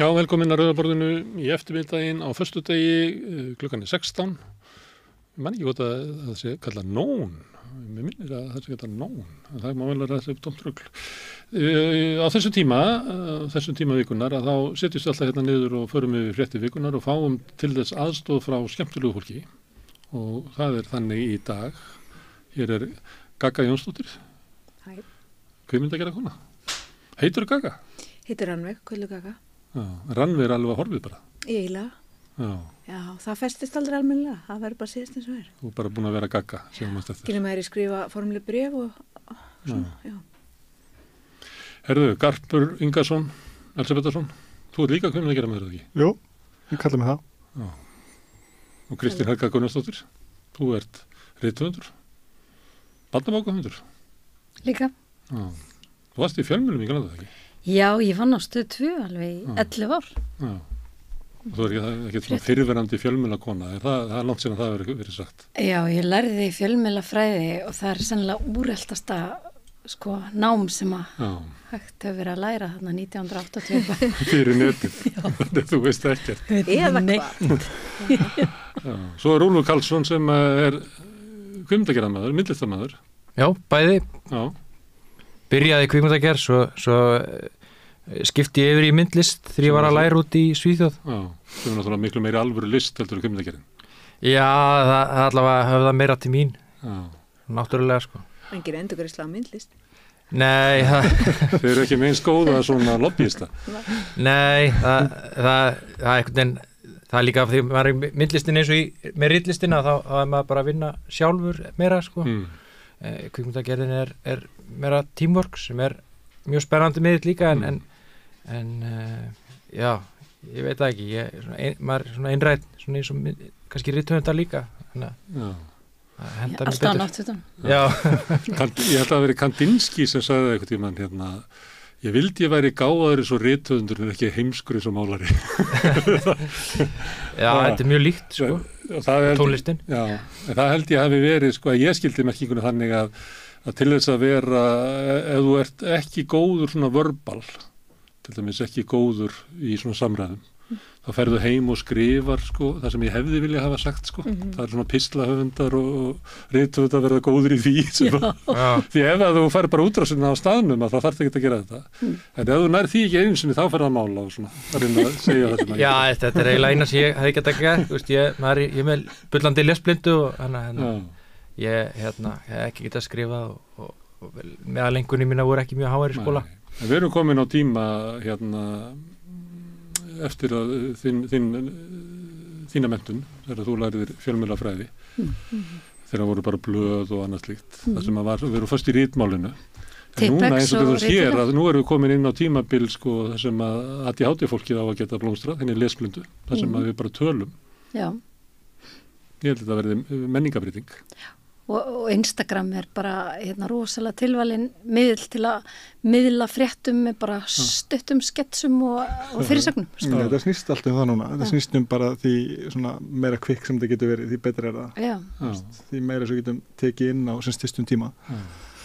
Já, velkomin að Rauðaborðinu í eftirmiðdaginn á föstudegi, klukkan 16. Ég man ekki gott að það sé kallað nón. Mér minnir að það sé kallað nón. Það má vel vera þessi tómt rugl. Á þessum tíma vikunar, að þá setjumst alltaf hérna niður og förum við fréttir vikunar og fáum til þess aðstoð frá skemmtilegu fólki. Og það er þannig í dag. Hér er Gagga Jónsdóttir. Hæ. Kvikmyndagerða kona. Heitir þú Gagga? Heitir Rannveig, Kullu Gagga. Já, Rannveig er alveg að horfið bara. Eiginlega. Já, það festist aldrei almennilega. Það verður bara síðast eins og er. Þú er bara búin að vera Gagga, séum að þetta. Skilum að ég skrifa formuleg bréf og svona, já. Herðu, Garpur Ingarsson, Elsabetarsson, þú ert líka komin að gera með þetta ekki? Jú, ég kalla mig það. Já. Og Kristín Helga Gunnarsdóttir, þú ert rithöfundur, barnabókahöfundur. Líka. Já. Þú varst í fjölmiðlum, ég glann það ekki? Já, ég vann á Stöð 2 alveg í 11 ár. Já. Og þú er ekki svona fyrirverandi fjölmiðlakona, það er langt síðan það hefur verið sagt. Já, ég lærði fjölmiðlafræði og það er sennilega úreltasta nám sem að hægt hefur verið að læra þarna 1980. Fyrir netið, þú veist ekkert. Eða hvað. Svo er Úlfur Karlsson sem er kvikmyndagerðarmaður, myndlistarmaður. Já, bæði. Já. Byrjaði kvikmyndagerð, svo skipti ég yfir í myndlist þegar ég var að læra út í Svíþjóð. Já, það er náttúrulega miklu meiri alvöru list heldur en kvikmyndagerðin. Já, það allavega höfða meira til mín. Já. Náttúrulega, sko. Engin endurgreiðsla á myndlist. Nei, Þeir eru ekki með eins góða svona lobbyista. Nei, það er líka því maður er í myndlistin eins og með ritlistina þá er maður bara að vinna sjálfur meira, sko. Kvikmyndagerðin er meira teamwork sem er mjög spennandi með þetta líka en já, ég veit það ekki, maður er svona einrætt, svona eins og kannski rithöfundar líka, þannig að henda mér betur. Alltaf. Já. Ég held að veri Kandinsky sem sagði eitthvað tímann hérna, ég vildi ég væri gáðari svo rithöfundur en ekki heimskur eins og málari. Já, þetta er mjög líkt, sko, tónlistin. Já, en það held ég hafi verið, sko, að ég skildi merkingunni þannig að til þess að vera, ef þú ert ekki góður svona verbal, til dæmis ekki góður í svona samræðum, þá ferðu heim og skrifar, sko, það sem ég hefði vilja hafa sagt, sko. Það er svona pislahöfundar og rithöfundar verða góður í því. Því ef þú fær bara útrásina á staðnum, þá þarf ekki að gera þetta. En ef þú nær því ekki einu sinni, þá fer það að mála og svona, það er að segja það sem að Já, þetta er eiginlega eina sem ég hefði gett að gera, þú veist, ég er með bullandi lesblindu og ég hef ekki getað skrifað og meðalengunni mína voru ekki mjög háar í skóla. Við erum komin á tíma eftir að þína menntun, þegar þú læriðir fjölmiðlafræði, þegar voru bara blöð og annað slíkt, það sem að við erum fyrst í ritmálinu. En núna eins og þú sér að nú erum við komin inn á tímabil, sko, það sem að ADHD-fólkið á að geta blómstrað, þenni lesblindu, það sem að við bara tölum. Já. Ég held að það verði menningabreyting. Og Instagram er bara rosalega tilvalin miðl til að miðla fréttum með bara stuttum sketsum og fyrirsögnum. Það snýst alltaf það núna. Það snýst bara því svona meira kvikk sem það getur verið, því betra er það. Já. Því meira svo getum tekið inn á sem stystum tíma.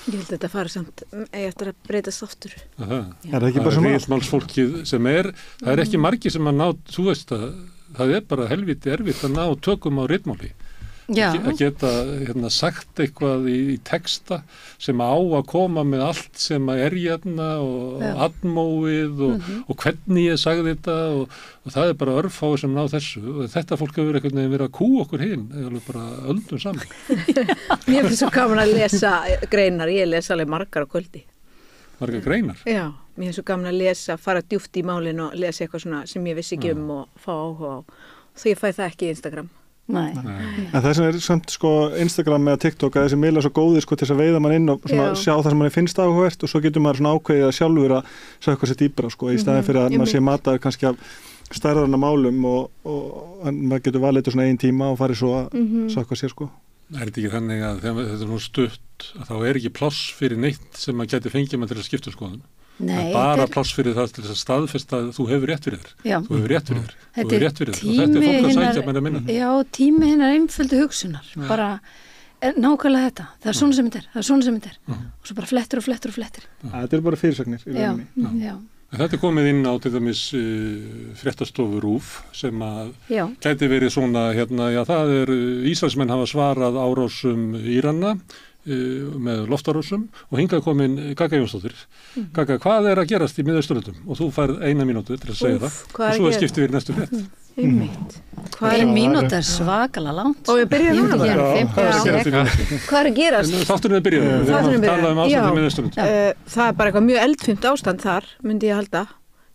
Ég held að þetta fari samt eftir að breytast aftur. Er það ekki bara svona? Ritmálsfólkið sem það er ekki margir sem að ná, þú veist að það er bara helviti erfitt að ná tökum á ritmáli. Að geta sagt eitthvað í texta sem á að koma með allt sem er hérna og atmóið og hvernig ég sagði þetta og það er bara örfáið sem ná þessu og þetta fólk hefur einhvern veginn verið að kú okkur hinn eða bara öldum saman. Mér finnst svo gaman að lesa greinar, ég lesa alveg margar á kvöldi. Margar greinar? Já, mér finnst svo gaman að lesa, fara djúpt í málin og lesa eitthvað svona sem ég vissi ekki og fá áhuga á. Því ég fæ það ekki í Instagram. Nei. En það sem er samt Instagram eða TikTok að þessi miðlar svo góðir til þess að veiða mann inn og sjá það sem mann finnst áhugavert og svo getur maður svona ákveðið að sjálfur að sjá eitthvað sér dýpra í staðin fyrir að maður sé mataður kannski af stærðarna málum og maður getur valið þetta svona einn tíma og farið svo að sjá eitthvað sér Er þetta ekki þannig að þegar þetta er nú stutt að þá er ekki pláss fyrir neitt sem maður geti fengið maður til að skipta skoðun? Nei, bara pláss fyrir það til þess að staðfesta að þú hefur rétt fyrir þér. Já. Þú hefur rétt fyrir þér. Þetta þú hefur rétt fyrir þér. Og þetta er fólk að sækja með að minna. Já, tími hinnar einföldu hugsunar. Já. Bara nákvæmlega þetta. Það er svona sem þetta er. Það er svona sem þetta er. Og svo bara flettir og flettir og flettir. Þetta er bara fyrirsagnir í rauninni. Já. Þetta komið inn á til dæmis fréttastofu RÚV sem að gæti verið svona, það Ísraelsmenn hafa svarað árásum Írana með loftárásum og hingað komin Gagga Jónsdóttir. Gagga, hvað að gerast í Miðausturlöndum? Og þú færð 1 mínútu til að segja það og svo skiptið við næstu frétt. 1 mínúta svakalega langt. Og ég byrja núna bara. Hvað að gerast? Þátturinn við byrjaðum. Við erum að tala ástand í Miðausturlöndum. Það bara eitthvað mjög eldfimt ástand þar, myndi ég halda.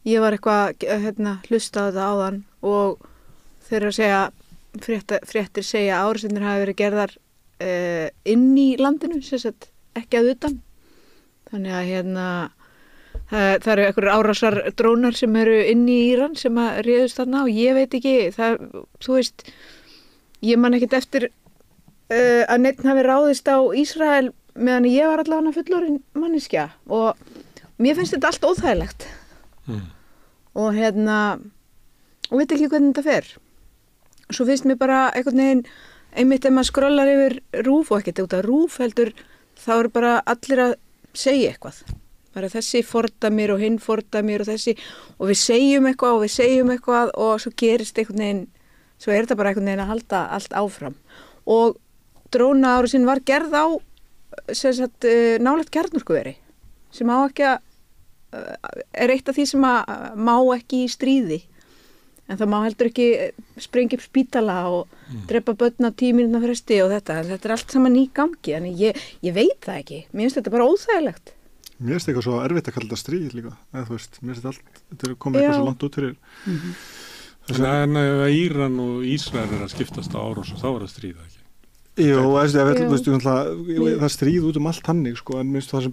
Ég var eitthvað hlusta á þetta áðan og þeir að segja, fréttir segja að árásirnar hafi verið gerðar inn í landinu, ekki að utan. Þannig að það eru einhverjir árásar drónar sem eru inn í Íran sem að réðust þarna og ég veit ekki, þú veist, ég man ekkert eftir að neitt hafi ráðist á Ísrael meðan ég var allavega fullorðin manneskja og mér finnst þetta allt óþægilegt og og veit ekki hvernig þetta fer. Svo finnst mér bara einhvern veginn einmitt ef maður skrollar yfir RÚV og ekkert út af RÚV heldur þá eru bara allir að segja eitthvað. Bara þessi fordæmir og hinn fordæmir og þessi og við segjum eitthvað og svo gerist einhvern veginn, svo þetta bara einhvern veginn að halda allt áfram. Og drónaárásin var gerð á nálægt kjarnorkuveri sem á ekki er eitt af því sem að má ekki í stríði. En það má heldur ekki sprengja upp spítala og drepa börn á 10 mínútna fresti og þetta. En þetta er allt saman í gangi. En ég veit það ekki. Mér finnst þetta bara óþægilegt. Mér finnst eitthvað svo erfitt að kalla þetta stríð líka. Eða þú veist, mér finnst þetta er komið eitthvað svo langt út fyrir. En ef Íran og Ísrael að skiptast á árásum, þá það stríða ekki. Jú, það stríð út allt hannig, sko, en minnst það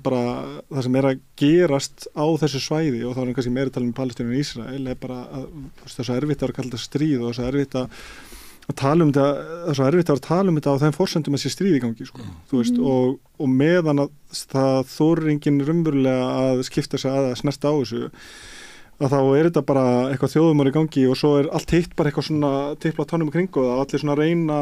sem er að gerast á þessu svæði og þá er kannski meira talað um Palestínu en Ísrael er bara að það er svo erfitt að kalla þetta stríð og það er svo erfitt að tala um þetta á þeim forsendum að sé stríð í gangi, sko, þú veist, og meðan að það þorir enginn raunverulega að skipta sig að snerta á þessu að þá er þetta bara eitthvað þjóðumár í gangi og svo er allt hitt bara eitthvað svona tipla á tánum í kringu og það allir svona reyna.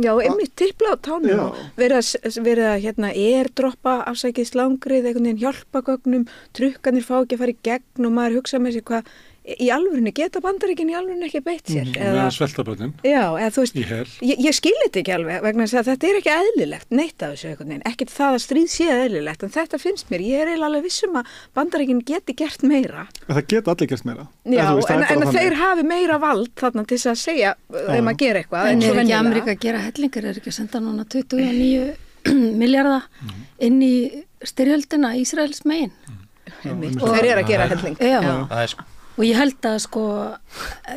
Já, einmitt tipla á tánum og verið að airdroppa afsækið slangrið, einhvern veginn hjálpagögnum, trukkanir fá ekki að fara í gegn og maður hugsa með sig hvað í alvörunni, geta Bandaríkin í alvörunni ekki beitt sér? Eða sveltaböndin. Já, eða þú veist, ég skil þetta ekki alveg vegna þess að þetta er ekki eðlilegt, neitt af þessu einhvern veginn, ekkert það að stríð sé eðlilegt, en þetta finnst mér, ég er eiginlega alveg vissum að Bandaríkin geti gert meira. Það geta allir gert meira. Já, en að þeir hafi meira vald þarna til að segja þeim að gera eitthvað. En er ekki Ameríka að gera hellingar, er ekki að senda núna 29 milljarða inn í styrjöldina Ísraels megin. Og þeir eru að gera helling. Já. Og ég held að sko,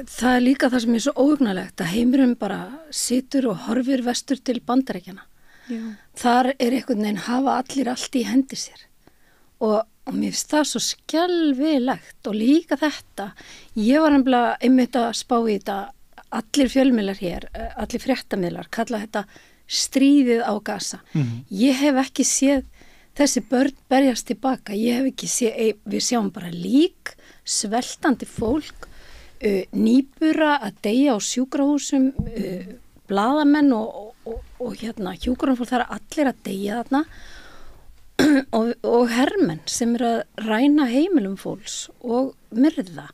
það er líka það sem er svo óhugnalegt að heimurinn bara situr og horfir vestur til Bandaríkjanna. Þar er einhvern veginn hafa allir allt í hendi sér. Og mér finnst það svo skelfilegt og líka þetta. Ég var nefnilega einmitt að spá í þetta, allir fjölmiðlar hér, allir fréttamiðlar, kalla þetta stríðið á Gaza. Ég hef ekki séð þessi börn berjast tilbaka, ég hef ekki séð, við sjáum bara lík, sveltandi fólk, nýbura að deyja á sjúkrahúsum, blaðamenn og hjúkrahúsfólk, það er allir að deyja þarna og hermenn sem eru að ræna heimilum fólks og myrða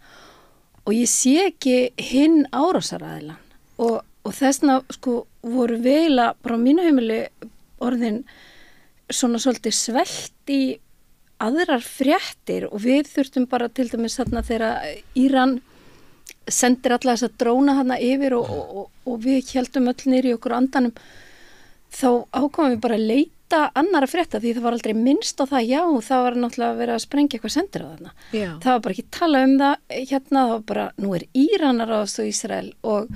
og ég sé ekki hinn árásaraðilan og þessna sko voru veila bara á mínu heimili orðin svona svolítið svelt í aðrar fréttir og við þurftum bara til dæmis þarna þegar Íran sendir alla þess að dróna þarna yfir og við heldum öll niður í okkur andanum þá ákomum við bara að leita annara frétta því það var aldrei minnst á það, já það var náttúrulega verið að sprengja eitthvað sendir á þarna. Það var bara ekki tala um það það var bara, nú er Íran að ráðast á Ísrael og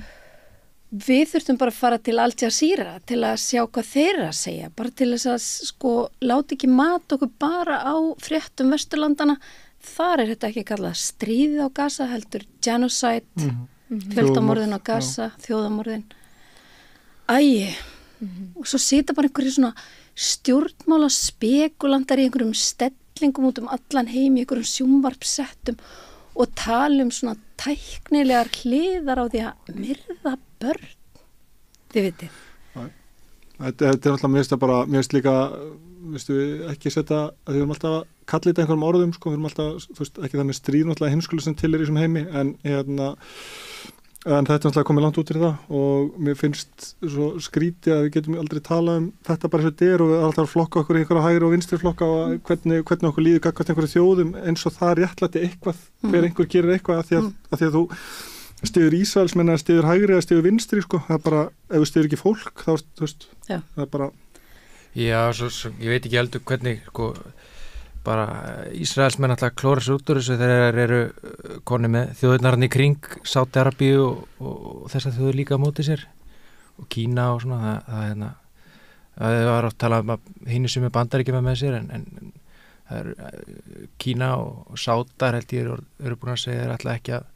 við þurftum bara að fara til Al Jazeera til að sjá hvað þeir að segja, bara til þess að sko láti ekki mat okkur bara á fréttum Vesturlandana. Þar er þetta ekki kallað stríðið á Gaza, heldur genocide, fjöldamorðin á Gaza, þjóðamorðin. Og svo sita bara einhverju svona stjórnmála spekulantar í einhverjum stellingum út allan heim í einhverjum sjónvarpsettum og tala svona tæknilegar hliðar á því að myrða börn. Þið vitið. Þetta er alltaf, mér finnst líka ekki setja, að við erum alltaf að kalla þetta einhverjum orðum, sko, við erum alltaf, þú veist, ekki það með stríð náttúrulega heimskulu sem til í þessum heimi, en þetta er náttúrulega komið langt út fyrir það og mér finnst svo skrítið að við getum aldrei talað þetta bara eins og þetta og við alltaf flokka okkur í einhverja hægri og vinstri flokka og hvernig okkur líður gagnvart einhverju þjóðum eins og það réttlæti eitthvað, hver einhver gerir eitthvað af því að þú styður Ísraelsmenn eða styður hægri eða styður vinstri, sko, það er bara, ef þú styður ekki fólk, þá, þú veist, það er bara... Já, svo, ég veit ekki heldur hvernig, sko, bara Ísraelsmenn alltaf klóra sér út úr þessu þegar þeir eru koni með þjóðirnarinn í kring, Sádi-Arabíu og þess að þjóður líka á móti sér og Kína og svona, það var að tala um að hinu sem er Bandaríkjama með sér, en það er Kína og Sádar held ég eru búin að segja þeir alltaf ekki að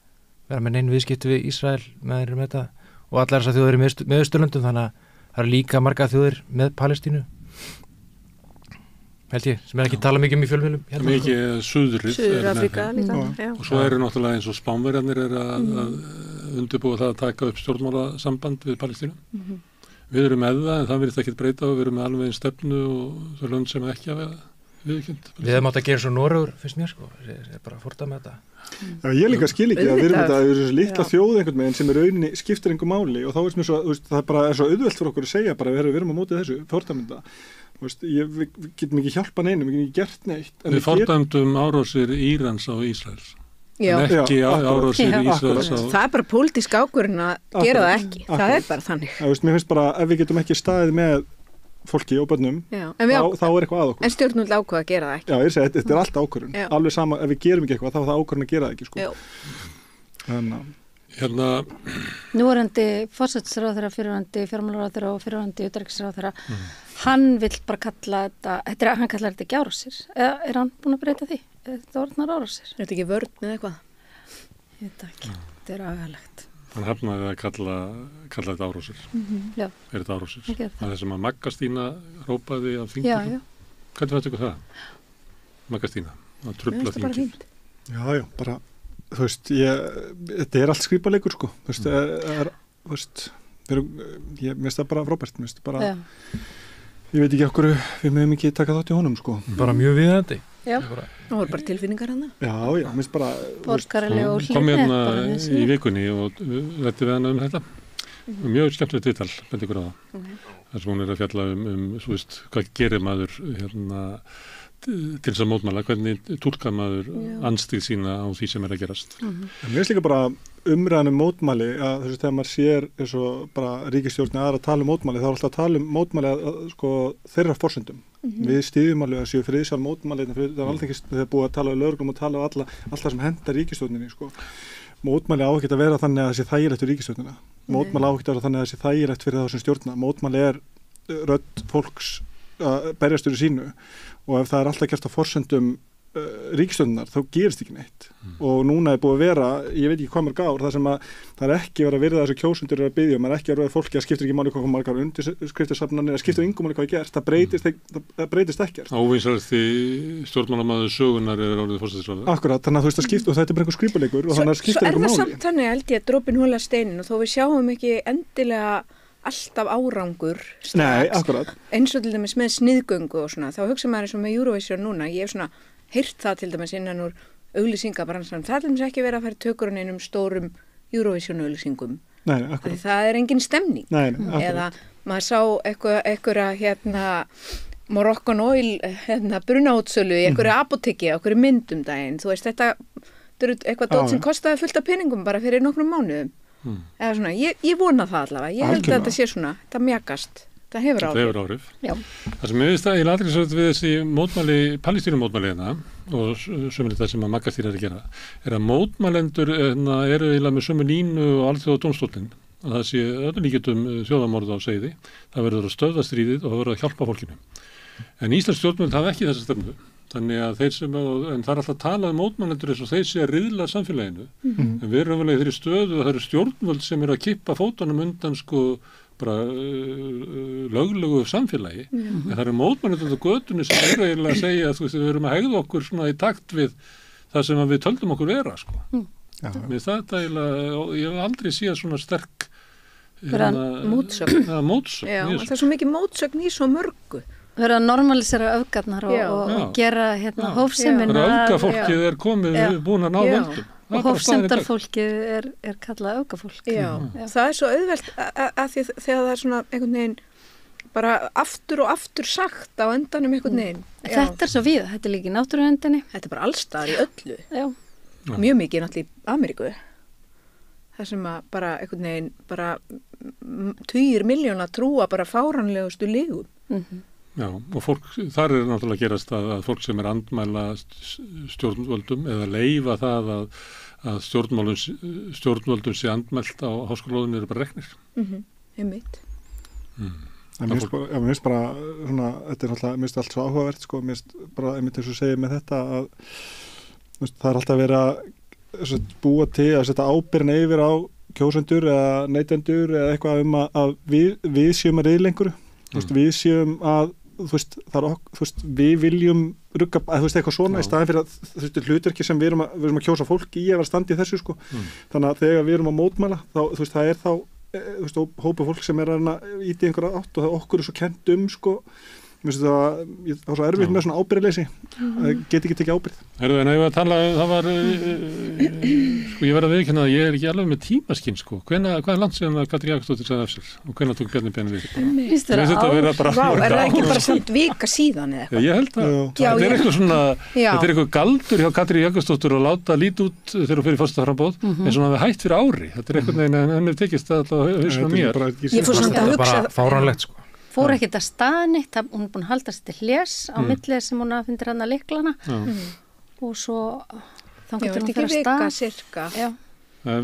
vera með neinn viðskipti við Ísrael með þeirra með þetta og allar þessar þjóðir með Austurlöndum, þannig að það eru líka marga þjóðir með Palestínu held ég, sem ekki tala mikið um í fjölmiðlum mikið Suður-Afríka líka og svo eru náttúrulega eins og Spánverjarnir að undirbúa það að taka upp stjórnmálasamband við Palestínu við erum með það, en það virðist ekkert breyta og við erum með alveg einn stefnu og þau lönd sem ekki að vera viðurkennd. Við hefum átt að gera svo Noregur, finnst mér, sko, er bara að fórta með þetta. Já, ég líka skil ekki að við erum þetta þessi litla þjóð einhvern veginn sem er rauninni skiptir einhver máli og þá veist mér svo, það bara er svo auðvelt fyrir okkur að segja bara við erum á móti þessu, fordæmda. Við getum ekki hjálpa neinum, við getum ekki gert neitt. Við fordæmdum árásir Írans á Ísraels. En ekki árásir Ísraels á... Það er bara pólitísk ákvörðun að gera það ekki. Það er bara þannig. Mér finnst bara, ef við getum ekki staðið með fólki og bönnum, þá er eitthvað að okkur. En stjórnvöld ákveða að gera það ekki. Já, ég segi, þetta er alltaf ákvörðun. Alveg sama, ef við gerum ekki eitthvað, þá er það ákvörðun að gera það ekki, sko. Núverandi forsætisráðherra, fyrrverandi fjármálaráðherra og fyrrverandi utanríkisráðherra, hann vill bara kalla þetta, hann kallar þetta ekki árásir. Er hann búin að breyta því? Þetta orðnar árásir. Er þetta ekki vörn eða eitthvað? Ég veit ekki, þetta er agalegt. Hann hefnaði að kalla þetta árásir. Já. Er þetta árásir? Það er sem að Magga Stína rópaði af þinginu. Já. Hvernig fannst ykkur það? Magga Stína, að trufla þingið. Já, bara, þú veist, þetta er allt skrýpaleikur, sko. Þú veist, mér finnst það bara frábært, mér finnst það bara, ég veit ekki okkur, við mögum ekki taka þátt í honum, sko. Bara mjög viðandi. Já, það voru bara tilfinningar hann. Já, minnst bara... Borgarlega og hlýtt. Kom hérna í vikunni og rætti við hana þetta. Mjög skemmtilegt viðtal, bendi ykkur á það. Þess að hún er að fjalla svo veist, hvað gerir maður til þess að mótmæla, hvernig túlkar maður anstíð sína á því sem er að gerast. Mér finnst líka bara umræðan mótmæli, að þess að þegar maður sér eins og bara ríkisstjórnin aðra að tala mótmæli, þá er alltaf að tala mótmæli sko þeirra forsendum. Við styðjum alveg að séu friðsæl mótmæli, það er alltaf ekki þegar búið að tala um lögreglum og tala um allt það sem hendar ríkisstjórninni, sko. Mótmæli á ekki að vera þannig að það sé þægilegt fyrir ríkisstjórnina. Mótmæli á ekki að vera þannig að það sé þægilegt fyrir þá sem stjórna. Mótmæli er rödd fólks að berjast fyrir sínu og ef það er alltaf gert á forsendum ríkisstjórnar þá gerist ekki neitt og núna er búið að vera, ég veit ekki hvað mörg ár, það sem að það er ekki verið að virða þessu kjósundur að biðja, maður er ekki að verða fólki að skiptir ekki máli hvað margar undirskriftasafnanir, að skiptir engum máli hvað gerst, það breytist ekkert. Óvinsarst því stjórnmálamaður sögunar er orðið forsætisráðherra. Akkurat, þannig að þú veist að skipta og þetta er bara einhver skrípaleikur og þannig að skiptir einhver máli. Svo er það samt þannig held ég að dropinn hola steinin og þó við sjáum ekki endilega alltaf árangur strax. Nei, akkurat. Eins og til dæmis með sniðgöngu og svona, þá hugsa maður eins og með Eurovision núna, ég hef svona heyrt það til dæmis innan úr auglýsingabransanum, það er til dæmis ekki verið að fara tökurinn einum stórum Eurovision auglýsingum. Nei, akkurat. Það er engin stemning. Nei, akkurat. Eða maður sá einhverja Moroccan Oil brunaútsölu í einhverju apóteki, einhverju myndum daginn, þú veist þetta er eitthvað dót sem kostaði fullt af peningum bara fyrir nokkrum mánuðum. Eða svona, ég vona það allavega, ég held að þetta sé svona, þetta mjakast, það hefur áhrif. Já. Það sem ég veist að ég ladri svo við þessi mótmæli, palestínumótmæli hérna og sömulega það sem að Magga Stína er að gera, er að mótmælendur eru eiginlega með sömu línu og alþjóðadómstóllinn, að það sé öllum líkjum þjóðamorð á seiði, það verður að stöðva stríðið og það verður að hjálpa fólkinu. En íslensk stjórnvöld hafa ekki þessa stefnu. Þannig að þeir sem, en það er alltaf að tala um mótmælendur eins og þeir sé að riðla samfélaginu, en við erum alveg í þeirri stöðu að það eru stjórnvöld sem eru að kippa fótunum undan sko bara löglegu samfélagi, en það eru mótmælendur á götunni sem eru eiginlega að segja að við erum að hegða okkur svona í takt við það sem við töldum okkur vera sko. Með þetta eiginlega, ég hef aldrei séð svona sterk mótsögn. Já, það er svo mikið mótsögn í svo mörgu. Verða að normalisera öfgarnar og gera hófsemina. Öfgafólkið er komið búin að ná völdum. Og hófsemdarfólkið er kallað öfgafólk. Já, það er svo auðvelt að því þegar það er svona einhvern veginn bara aftur og aftur sagt á endanum einhvern veginn. Þetta er svo víða, þetta er líka í náttúruverndinni. Þetta er bara allstaðar í öllu. Já. Mjög mikið náttúrulega í Ameríku. Það sem að bara einhvern veginn bara tugir milljóna trúa bara fáranlegustu legum. Já, og fólk, þar er náttúrulega gerast að fólk sem er andmæla stjórnvöldum eða leyfa það að stjórnvöldum sé andmælt á háskólóðum eru bara reknir. Einmitt. Mér finnst bara svona, þetta er alltaf, mér finnst allt svo áhugavert sko, mér finnst bara einmitt eins og segja með þetta að það er alltaf verið að búa til að setja ábyrgðina yfir á kjósendur eða neytendur eða eitthvað að við séum að riðlengur, við séum að við viljum rugga, eitthvað svona í staðin fyrir að hlutverki sem við erum að kjósa fólk í að vera standi í þessu sko. Þannig að þegar við erum að mótmæla þá það er þá hópa fólk sem er að íti einhverja átt og það okkur er svo kennt sko, það er svo erfitt með svona ábyrgðarleysi að geti ekki tekið ábyrgð. En ef að tala, það var sko ég verð að viðurkenna að ég er ekki alveg með tímaskinn sko, hvað er land síðan að Katrín Jakobsdóttir sagði af sér og hvenær tók Bjarni Ben við? Er það ekki bara samt vika síðan eða eitthvað? Ég held að þetta er eitthvað svona, þetta er eitthvað galdur hjá Katrín Jakobsdóttir að láta lít út þegar hún fyrir forsetaframboð eins og hann hafi hætt fyrir ári. Þetta er eitthvað en henni tekist að hausna mér. Ég fór samt að hugsa fór ekkert að staðni, hún er búin að halda sér til hljés á millið sem hún aðfindir hann að lyklana og svo þannig til hún fyrir að stað. Cirka. Já.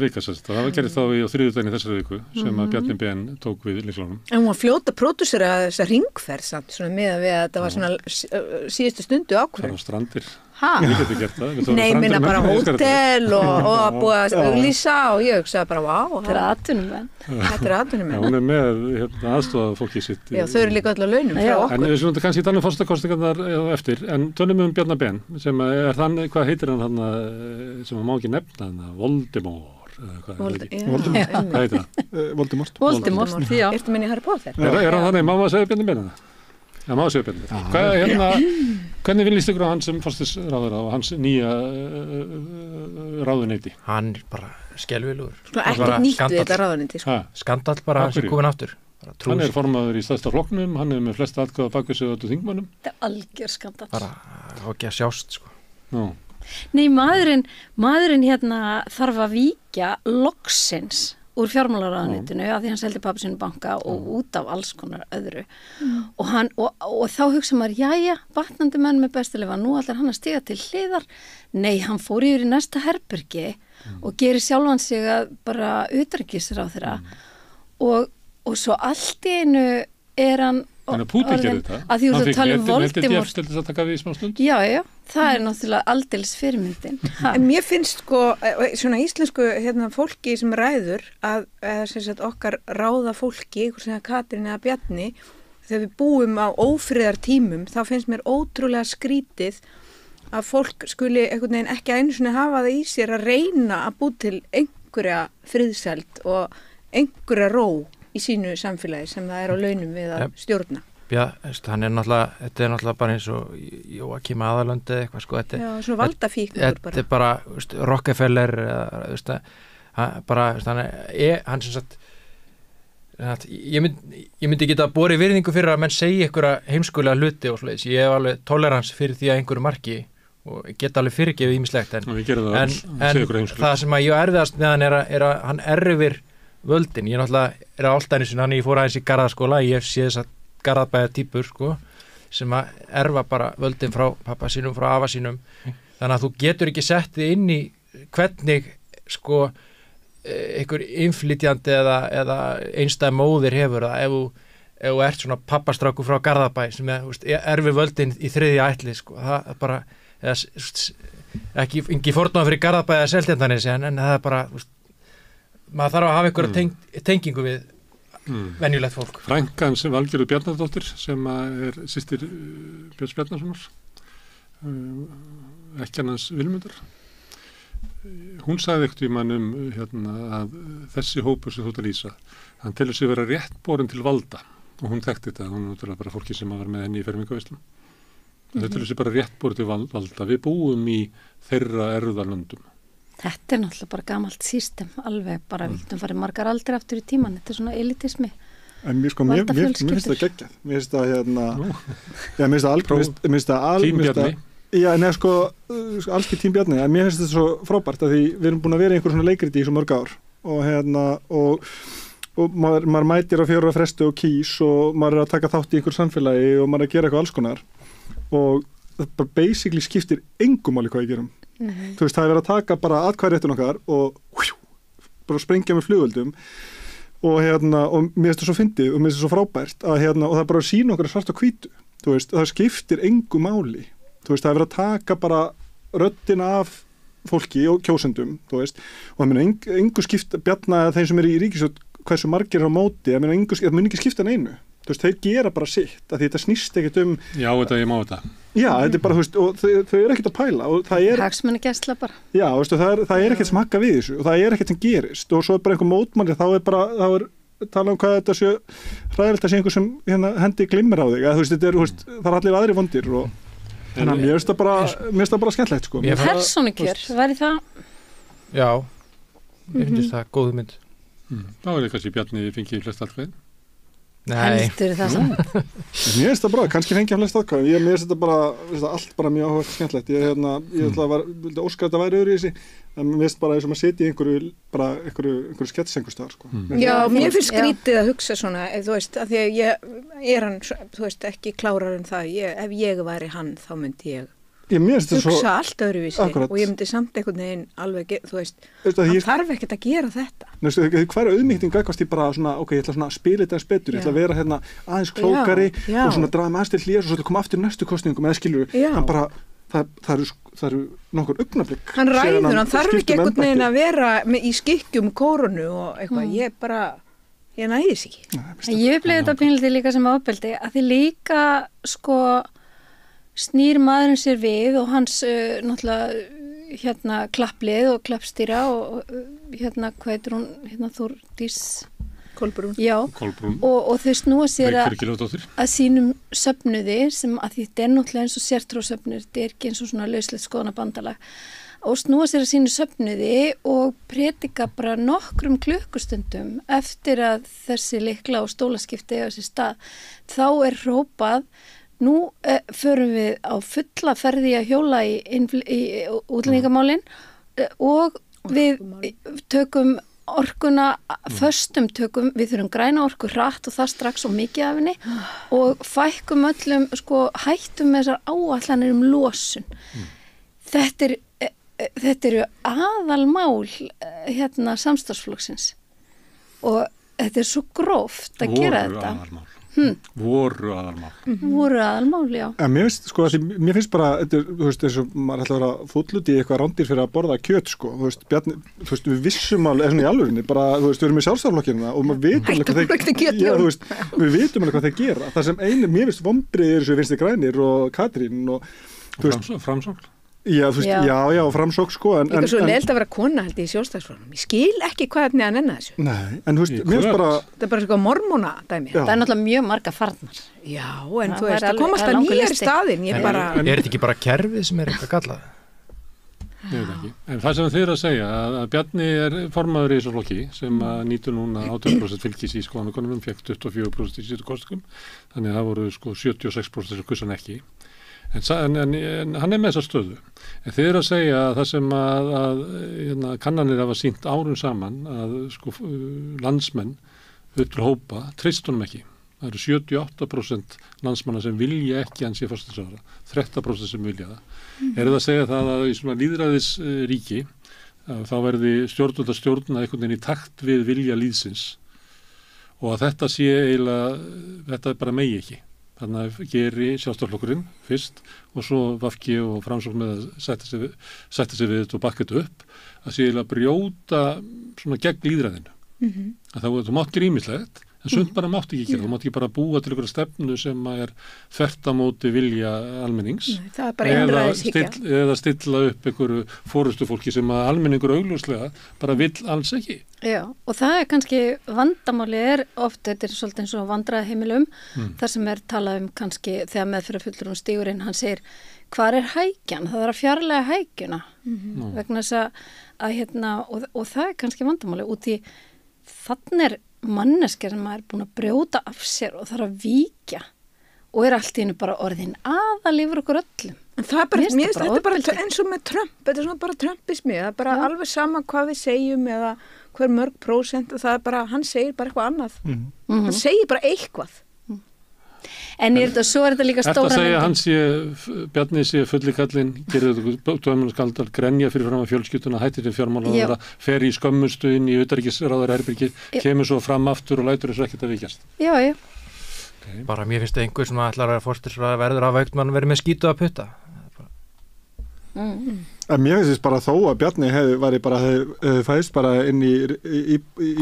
Vika sérst, það var gerist þá á þriðjudaginn í þessari viku sem að Bjarni Ben tók við lyklunum. En hún var fljóta pródúsera þessa ringferð samt, svona með að þetta var svona síðustu stundu ákveð. Það var strandir. Við getum gert það. Nei, minna bara hótel og búið að auglýsa og ég hugsaði bara, vá. Þetta er atvinnumenn. Þetta er atvinnumenn. Hún er með aðstofað fólki sitt. Já, þau eru líka öll á launum frá okkur. En við skulum kannski tala um forsetakosningarnar eftir, en tölum um Bjarna Ben, sem er þann, hvað heitir hann sem má ekki nefna hann, Voldemort. Hvað heitir það? Voldemort, já. Ertu minni Harry Potter? Er hann þannig, má maður segja Bjarni Ben? Já, má segja Bjarni. Hvernig viljast ykkur á hans sem forsætisráðherra og hans nýja ráðuneyti? Hann er bara skelvilegur. Ekki nýttu þetta ráðuneyti. Skandall bara sem komin aftur. Hann er formaður í stærsta flokknum, hann er með flest atkvæða bakvið sig öllu þingmönnum. Þetta er algjör skandall. Bara ekki að sjást sko. Nei, maðurinn þarf að víkja loksins úr fjármálaráðuneytinu af því hann seldi pabba sinu banka og út af alls konar öðru og þá hugsa maður, jæja, batnandi menn með bestilefa, nú ætlar hann að stiga til hliðar. Nei, hann fór yfir í næsta herbergi og gerir sjálfan sig að bara utanríkisráðherra og svo allt í einu er hann Þannig að Pútín gerði þetta. Að því þú tala um Voldemort. Til þess að taka við í smá stund? Já, það er náttúrulega aldeilis fyrirmyndin. En mér finnst sko, svona íslensku fólki sem ræður, eða sem sagt okkar ráða fólki, hvort sem það Katrín eða Bjarni, þegar við búum á ófriðar tímum, þá finnst mér ótrúlega skrítið að fólk skuli einhvern veginn ekki einu svona hafa það í sér að reyna að búa til einhverja friðsæld og einhverja ró í sínu samfélagi sem það er á launum við að stjórna. Já, hann er náttúrulega, þetta er náttúrulega bara eins og Jóakim Aðalöndi eða eitthvað sko. Já, svona valdafíknur bara. Þetta er bara, Rockefeller, hann sem sagt, ég myndi geta borið virðingu fyrir að menn segja einhverja heimskulega hluti og svoleiðis. Ég hef alveg tolerans fyrir því að einhverju marki og geta alveg fyrirgefið ýmislegt en það sem að ég erfiðast með hann er að hann erfir völdin. Ég náttúrulega er á Álftanesinu, hann ég fór aðeins í Garðaskóla, ég sé þess að Garðabæja týpur sko, sem að erfa bara völdin frá pappa sínum, frá afa sínum. Þannig að þú getur ekki sett þig inn í hvernig sko einhver innflytjandi eða einstæð móðir hefur það ef þú ert svona pappastráku frá Garðabæ sem erfi völdin í þriðja ætli sko. Það er bara ekki fórnað fyrir Garðabæ eða Seltjarnarnesi en það er bara maður þarf að hafa einhverja tengingu við venjulegt fólk. Frænkan sem Valgerður Bjarnadóttir sem er systir Björns Bjarnasonar ekkjan hans Vilmundar hún sagði ekkert í mannum að þessi hópur sem þú ert að lýsa, hann telur sig vera réttborin til valda og hún þekkti þetta, hún er náttúrulega bara fólki sem var með henni í fermingavíslum. Þetta telur sig bara réttborin til valda. Við búum í þeirra erfðalöndum. Þetta er náttúrulega bara gamalt system, alveg bara vildum farið margar aldrei aftur í tíman, þetta er svona elitismi. En mér finnst það geggjað. Mér finnst það Tímbjarni. Já, neða alls ekki Tímbjarni, en mér finnst þetta svo frábært að því við erum búin að vera í einhver svona leikriti í svo mörg ár og maður mætir á 4 frestu og kýs og maður er að taka þátt í einhver samfélagi og maður er að gera eitthvað alls konar og það bara basically skiptir engum máli hvað ég gerum. Þú veist, það er verið að taka bara atkvæðréttun okkar og bara sprengja með flugöldum og mér finnst það svo fyndið og mér finnst það svo frábært að og það er bara að sýna okkur svart og hvítu. Þú veist, það skiptir engu máli. Þú veist, það er verið að taka bara röddina af fólki og kjósendum, þú veist, og það mun engu skipta Bjarna þeim sem er í ríkisstjórn hversu margir er á móti, það mun ekki skipta neinu. Þú veist, þeir gera bara sitt, að því þetta snýst ekkert Já, ég má þetta. Já, þetta er bara, þú veist, og þau eru ekkert að pæla og það er hagsmunagæsla bara. Já, þú veist, það er ekkert sem hakka við þessu og það er ekkert sem gerist og svo er bara einhver mótmæli, þá er tala hvað þetta sé hræðilegt að sé einhver sem hendi glimmir á þig, að þú veist, það er allir aðri vondir og þannig að mér finnst það bara skemmtilegt, sko. Persónukjör, væri það? Já, ég finnst það góð mynd. Þá er kannski Bjarni fengið flest atkvæðin. Heldur það samt? Mér finnst það bara, kannski fengið flest atkvæðin. Mér finnst þetta bara, allt bara mjög áhugavert skemmtilegt. Ég vildi óska að þetta væri öðru í þessi, en mér finnst bara eins og maður sitja í einhverju skets einhvers staðar, sko. Já, mér finnst skrítið að hugsa svona, þú veist, af því að ég er hann, þú veist, ekki klárar en það. Ef ég væri hann, þá myndi ég hugsa allt öðruvísi og ég myndi samt einhvern veginn alveg, þú veist, hann þarf ekkert að gera þetta. Hvað er auðmýkting gækvast ég bara svona, ok, ég ætla svona að spila þetta eins betur, ég ætla að vera aðeins klókari og svona draga með aðeins til hlés og svo koma aftur næstu kostningum eða skilur, hann bara, það eru nokkur augnablik. Hann ræður, hann þarf ekki einhvern veginn að vera í skikkjum kórunu og eitthvað, ég næði þess ekki. Ég upplifði þetta pínlítið líka sem ofbeldi, að því líka, snýr maðurinn sér við og hans náttúrulega klapplið og klappstýra og hvað heitir hún, Þórdís Kolbrún. Já, Kolbrún. Og þau snúa sér að sínum söfnuði sem að því þetta er náttúrulega eins og sértrósöfnur, þetta er ekki eins og svona lauslegt skoðanabandalag og snúa sér að sínu söfnuði og predika bara nokkrum klukkustundum eftir að þessi lykla og stólaskipti eiga sér stað, þá er hrópað nú förum við á fulla ferði að hjóla í útlendingamálin og við tökum orkuna föstum tökum, við þurfum græna orku hratt og það strax og mikið af henni og fækkum öllum, hættum með þessar áætlanir losun. Þetta eru aðalmál samstarfsflokksins og þetta er svo gróft að gera þetta. Voru aðalmál. Voru aðalmál, já. En mér finnst bara, þú veist, eins og maður ætla að vera fúll út í eitthvað rándýr fyrir að borða kjöt, þú veist, Bjarni, þú veist, við vissum alveg, svona í alvörinni, bara, þú veist, við erum í sjálfstæðarflokkina og maður vitum alveg við vitum alveg hvað þeir gera. Það sem mér finnst vombriðir sem Vinstri grænir og Katrín og, þú veist, Framsókn. Já, þú veist, já, Framsókn, Líka svo leilt að vera kona held í Sjálfstæðisflokknum. Ég skil ekki hvernig að nenna þessu. Nei, en þú veist, mér finnst bara þetta er bara eitthvað mormóna dæmi. Það er náttúrulega mjög marga farnar. Já, en þú veist, það kom alltaf nýjar í staðinn. Er þetta ekki bara kerfið sem er eitthvað gallað? Ég veit ekki. En það sem þið að segja að Bjarni er formaður í þessu flokki sem nýtur núna 80% fylgis í skoðanakonum, fekk 24% í síðustu kosningum, þannig að það voru 76% sem kussan ekki. En hann er með þessa stöðu. En þið að segja að það sem að kannanir hafa sýnt árum saman að landsmenn upp til hópa treyst honum ekki. Það eru 78% landsmanna sem vilja ekki hans í forsætisráðherra, 13% sem vilja það. Er það að segja það að í svona lýðræðisríki þá verði stjórnvöld að stjórna einhvern veginn í takt við vilja lýðsins og að þetta sé eiginlega, þetta bara megi ekki. Þannig að geri Sjálfstæðisflokkurinn fyrst og svo VG og Framsókn með að setja sig við þetta og bakka þetta upp að sé eiginlega brjóta svona gegn lýðræðinu. Að það mátt grímislegt en sumt bara mátti ekki gera, þú mátt ekki bara búa til einhverja stefnu sem þvert á móti vilja almennings. Nei, það bara einræðishyggja. Eða stilla upp einhverju fórustufólki sem að almenningur augljóslega bara vill alls ekki. Já, og það kannski vandamáli oft, þetta svolítið eins og vandræðaheimilum, þar sem talað kannski þegar meðferðarfulltrúinn stígur inn, hann segir, hvar hækjan? Það að fjarlæga hækjuna vegna þess að og það kannski vandamáli út í þannig manneskja sem er búin að brjóta af sér og þarf að víkja og allt í hennu bara orðin aðal yfir okkur öllum. En það bara, þetta er bara eins og með Trump, þetta er svona bara Trumpismi, það er bara alveg sama hvað við segjum eða hver mörg prósent og það er bara, hann segir bara eitthvað annað. Hann segir bara eitthvað. En svo er þetta líka stóra... Þetta segja hans Bjarni sé fullikallinn, gerir þetta tóðmennskaldar, grenja fyrir fram að fjölskylduna, hættir til fjármála, fer í skömmustu inn í utanríkisráðar herbyrgi, kemur svo fram aftur og lætur þessu ekkert að vikjast. Já. Okay. Bara mér finnst einhver sem ætlar að forsætisráðherra verður að veikt mann verið með skítu að putta. En mér finnst bara þó að Bjarni hefði fæðist bara inn í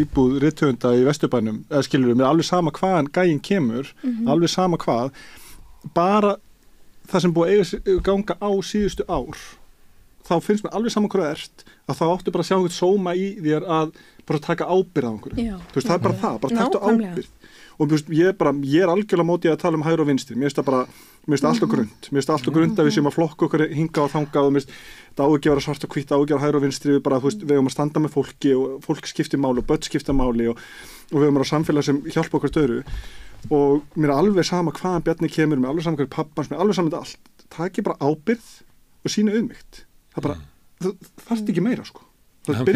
íbúð rithöfunda í Vesturbænum, eða skilur mér alveg sama hvaðan gæinn kemur, alveg sama hvað, bara það sem búið að ganga á síðustu ár, þá finnst mér alveg sama hvað að þá áttu bara að sjá eitthvað sóma í þér að bara taka ábyrgð á einhverju. Þú veist, það er bara það, bara taktu ábyrgð. Og ég er algjörlega mótið að tala um hægri og vinstri, mér finnst það allt og grund, mér finnst það allt og grund að við séum að flokka okkur hinga og þanga og mér finnst það á ekki að vera svart og hvítt, á ekki að vera hægri og vinstri, við bara, þú veist, við höfum að standa með fólki og fólk skiptir máli og börn skipta máli og við höfum að samfélag sem hjálpa okkur störu og mér er alveg sama hvaðan Bjarni kemur, mér er alveg sama hvað pappans, mér er alveg sama þetta allt, það ekki bara ábyrgð og sína auðmýkt, það bara, það þarf ekki meira sko. Hann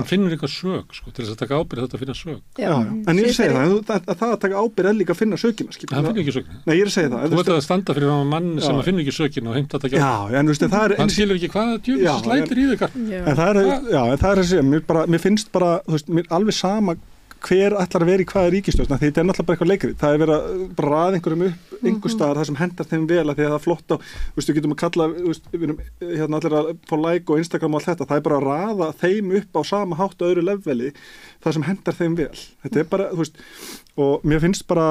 finnur eitthvað sög sko, til þess að taka ábyrgð þetta að finna sög. Já. En ég segi það að taka ábyrgð líka að finna sögina. Hann finnur ekki sögina. Nei, ég að segja það. Þú veit að standa fyrir mann sem að finnur ekki sögina og heimta að taka ábyrgð. Já, en þú veist, það hann skilur ekki hvaða djöfis slætir í þig. En það er að segja, mér finnst bara, þú veist, mér alveg sama hver ætlar að vera í hvaða ríkisstjórn, þetta er náttúrulega bara eitthvað leikrið, það er verið að bara raða einhverjum upp einhver staðar það sem hendar þeim vel að því að það er flott á, við getum að kalla, við erum hérna allir að fá like og Instagram og allt þetta, það er bara að raða þeim upp á sama hátt öðru leveli, það sem hendar þeim vel, þetta er bara, þú veist, og mér finnst bara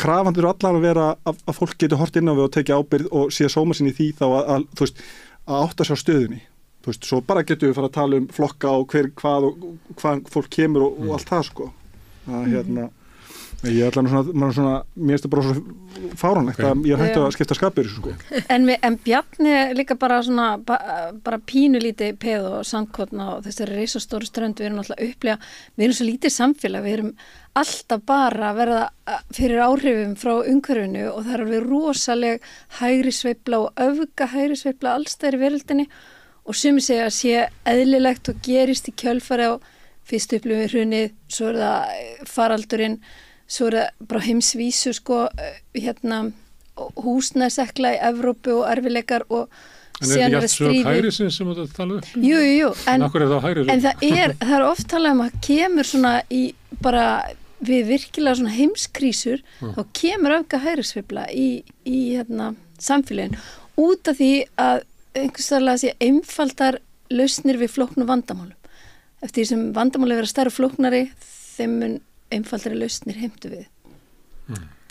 krafandur allan að vera að fólk getur hort inn á við og tekið ábyrgð og sé sóma sinni í því þá að þú veist, að átta sig á stöðunni. Þú veist, svo bara getum við fara að tala um flokka og hvað fólk kemur og allt það sko. Ég ætla svona, mér finnst það bara svo fáránlegt að ég er hægt að skipta skapir sko. En Bjarni líka bara svona, bara pínulítið peð og sandkorn og þessari risastóru strönd, við erum alltaf upplega, við erum svo lítið samfélag, við erum alltaf bara að verða fyrir áhrifum frá umhverfinu og það er alveg rosaleg hægri sveifla og öfga hægri sveifla allstæðir í veröldinni og sumir segja að sé eðlilegt og gerist í kjölfari á fyrst upplifum hrunið, svo er það faraldurinn, svo er það bara heimsvísu sko, húsnæðisekla í Evrópu og erfileikar og síðan er það stríði. En er þetta hægri sem þú tala um? Jú, en það er oft talað um að kemur svona í bara við virkilega svona heimskrísur, þá kemur öfga hægrisveifla í samfélagin út af því að einhverslega sé einfaldar lausnir við flóknu vandamálum. Eftir því sem vandamáli vera stærri flóknari, þeim mun einfaldari lausnir heimtu við.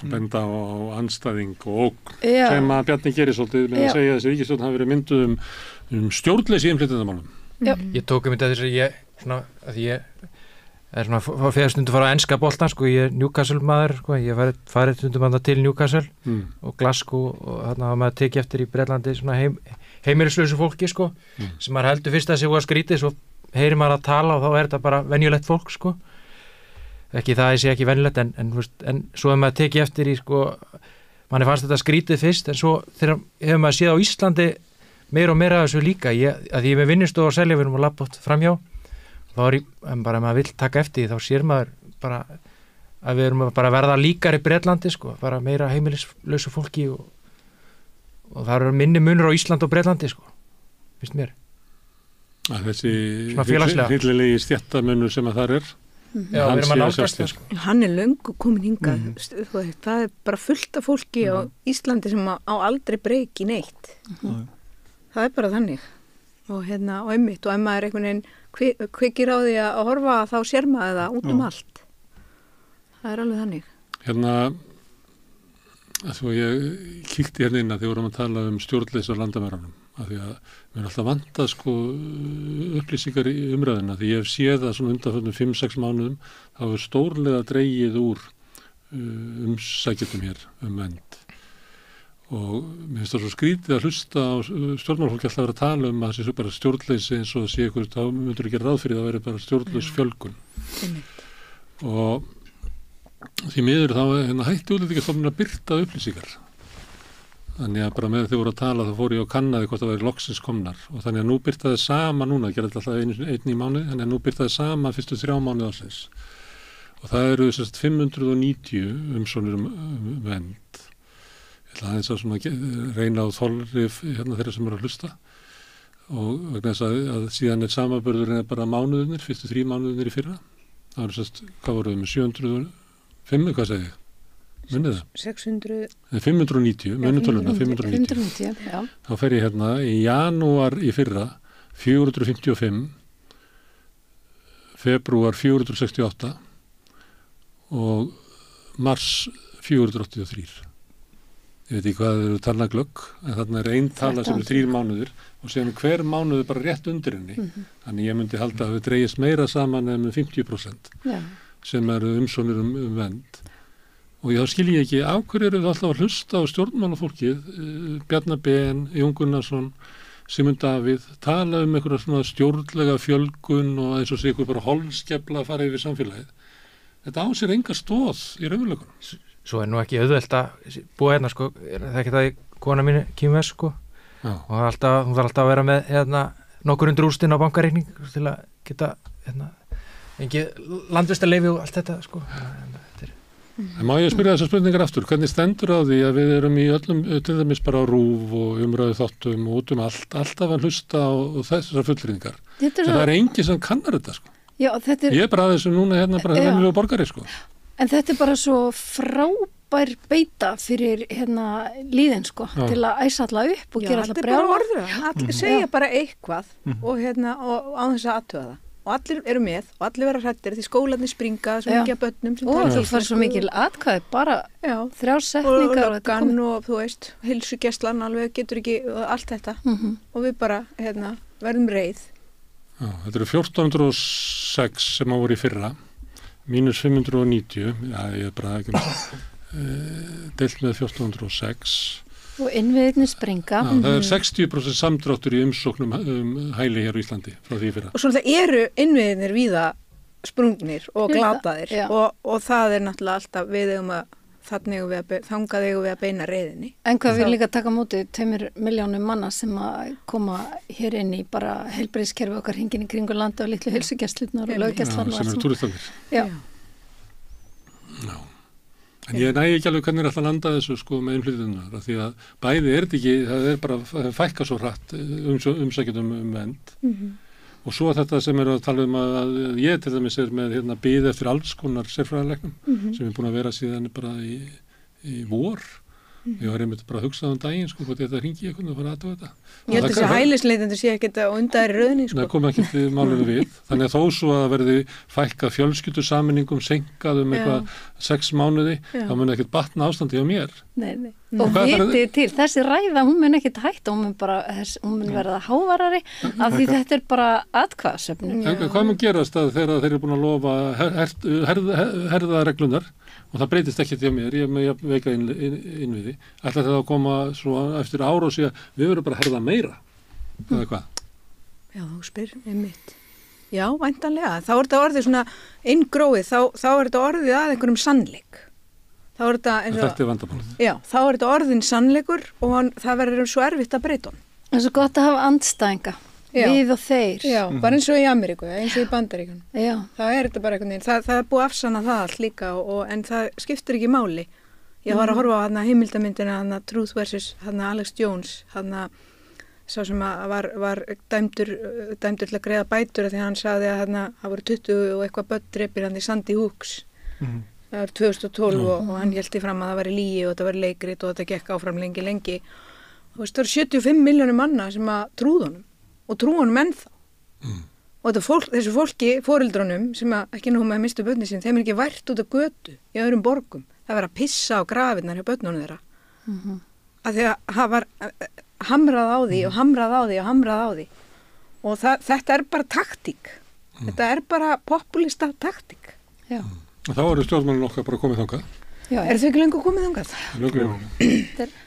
Benda á andstæðing og sem að Bjarni gerir svolítið með að segja að þessi ríkisstjórn hafi verið mynduð um stjórnleysi í innflytjendamálum. Ég tók um þetta þess að ég er svona fyrir stundu fara á enska boltan sko, ég er Newcastle maður sko, ég farið stundum að til Newcastle og Glasgow og þarna hafa maður tekið eftir í Bretlandi svona heimilislausu fólki sko, sem maður heldur fyrst að sig var skrítið, svo heyrir maður að tala og þá er þetta bara venjulegt fólk sko, ekki það að sé ekki venjulegt en svo hefur maður tekið eftir í sko, manni fannst þetta skrítið fyrst en svo þegar hefur maður séð á Íslandi meira og meira af þessu líka, að ég með vinnustof og selja við erum að labba framhjá, þá er bara maður vill taka eftir því, þá sér maður bara að við erum bara að verða líkar í Bretlandi sko, bara meira heimilislausu fólki og það eru minni munur á Ísland og Bretlandi sko, finnst mér. Þessi hryllilegi stjættamunur sem að þar er. Já, við erum að nálgast það sko. Hann er löngu komin hingað, það er bara fullt af fólki á Íslandi sem á aldrei breyki neitt. Það er bara þannig. Og einmitt, og ef maður einhvern veginn kveikir á því að horfa þá sér maður það út um allt. það er alveg þannig. Hérna, ég kíkti hérna inn að þið vorum að tala stjórnleysi á landamærunum, af því að mér er alltaf vantað upplýsingar í umræðina, því ég hef séð það svona undanförnum 5-6 mánuðum, þá er stórlega dregið úr sækjum hér vernd. Og mér finnst það svo skrítið að hlusta á stjórnmálafólki alltaf vera að tala að það sé bara stjórnleysi eins og það sé ykkur, þá myndur ekki ráð fyrir það að vera bara stjórnlaus fjölgun. Og því miður þá hætti Útlendingastofnun að birta upplýsingar. Þannig að bara með þau voru að tala þá fór ég og kannaði hvort það væri loksins komnar og þannig að nú birtaði sama núna, gerði alltaf einn í mánuði, þannig að nú birtaði sama fyrstu 3 mánuði ársins. Og það eru 590 umsóknir vernd. Ég ætla aðeins að svona reyna á þolrif þeirra sem eru að hlusta og vegna þess að síðan er samanburður bara mánuðinir, fyrstu 3 mánuðinir í fyrra. Það eru hvað voru við með 705, hvað segi ég? Munið það? 590, munið töluna, 590. Já. Þá fer ég í janúar í fyrra 455, febrúar 468 og mars 483. Ég veit ekki hvað eru talnaglögg, en þarna er ein tala sem 3 mánuðir og síðan hver mánuður bara rétt undir henni. Þannig ég myndi halda að við dreigist meira saman en 50% sem eru umsóknir vernd. Og þá skil ég ekki, af hverju eru þið alltaf að hlusta á stjórnmálafólkið, Bjarnar Ben, Jón Gunnarsson, Sigmund Davíð, tala einhverja svona stjórnlega fjölgun og eins og sé ykkur bara holskefla að fara yfir samfélagið. Þetta á sér enga stóð í raunveruleikunum. Svo er nú ekki auðvelt að búa hérna, það ekki það í kona mínu kýmves, og hún þarf alltaf að vera með nokkur undir úrstinn á bankareikning til að geta engið landvistarleyfi og allt þetta, En má ég spyrja þessar spurningar aftur, hvernig stendur á því að við erum í öllum, til dæmis bara á RÚV og umræðu þáttum og út alltaf að hlusta á þessar fullyrðingar. En það er enginn sem kannar þetta, Já, þetta Ég er bara aðeins núna bara venjulegur borgari, En þetta er bara svo frábær beita fyrir líðin, til að æsa alla upp og gera alla brjála. Allir segja bara eitthvað og á þess að aðtuga það. Og allir eru með og allir vera hrættir því skólarnir springa svo mikið af börnum og þú fær svo mikil atkvæði bara 3 setningar og löggan og þú veist heilsugæslan alveg getur ekki allt þetta og við bara verðum reið. Þetta eru 1406 sem á voru í fyrra mínus 590 ég er bara ekki deilt með 1406 og innviðirnir springa. Það er 60% samdráttur í umsóknum hæli hér á Íslandi frá því fyrra. Og svona það eru innviðirnir víða sprungnir og glataðir og það er náttúrulega alltaf við eigum að þangað eigum við að beina reiðinni. En hvað við líka taka móti 2 milljónum manna sem að koma hér inn í bara heilbrigðiskerfi okkar hringinn í kringu landa og litlu heilsugæslurnar og löggæslarnar. Sem eru túristanir. Já. En ég nægi ekki alveg hvernig er alltaf að landa þessu með innflytjendur, því að bæði er þetta ekki, það er bara fækka svo hratt umsækjendum vernd og svo þetta sem eru að tala að ég til dæmis er með bið eftir alls konar sérfræðilegnum sem er búin að vera síðan bara í vor. Ég var einmitt bara að hugsa daginn hvort þetta hringi eitthvað og fara aðtöða þetta. Ég held þessi hælisleitendur sé ekkert á undan röðinni. Það kom ekki til málinu við. Þannig að þó svo að það verði fækkað fjölskyldusameiningum, senkað eitthvað 6 mánuði, þá mun ekkert batna ástandi á mér. Nei. Og vitið til, þessi ræða, hún mun ekkert hætta, hún mun verða hávarari af því þetta er bara atkvæðasöfnun. Hvað mun gerast þegar þeir eru búin að lofa herða reglunar og það breytist ekki til mér, ég er með veika innviði, ætla þetta að koma svo eftir ár og segja, við verðum bara að herða meira, eða hvað? Já, þú spyr, einmitt. Já, væntanlega, þá er þetta orðið svona inngróið, þá er þetta orðið að einhverjum sannleik. Þetta er vandamálið. Já, þá er þetta orðin sannleikur og það verður svo erfitt að breyta hann. Það er svo gott að hafa andstæðinga, við og þeir. Já, bara eins og í Ameríku, eins og í Bandaríkjunum. Já. Það er þetta bara einhvern veginn, það er búið að afsanna það allt líka en það skiptir ekki máli. Ég var að horfa á heimildamyndina, Truth versus Alex Jones, sá sem var dæmdur til að greiða bætur því hann sagði að það voru 20 og eitthvað börn drepir í Sandy Hooks. Það var 2012 og hann héldi fram að það væri lygi og þetta væri leikrit og þetta gekk áfram lengi. Þú veist, það eru 75 milljónir manna sem að trúða honum og trúa honum ennþá. og þessu fólki, foreldrunum sem ekki nú með mistu börnin sín, þeim ekki vært út á götu í öðrum borgum. Það var að pissa á grafirnar hjá börnunum þeirra. Af því að það var hamrað á því og hamrað á því og hamrað á því. Og þetta bara taktík. Þetta bara populista taktík. Já. Þá eru stjórnmálin okkar bara komið þangað. Já, eru þau ekki lengur komið þangað?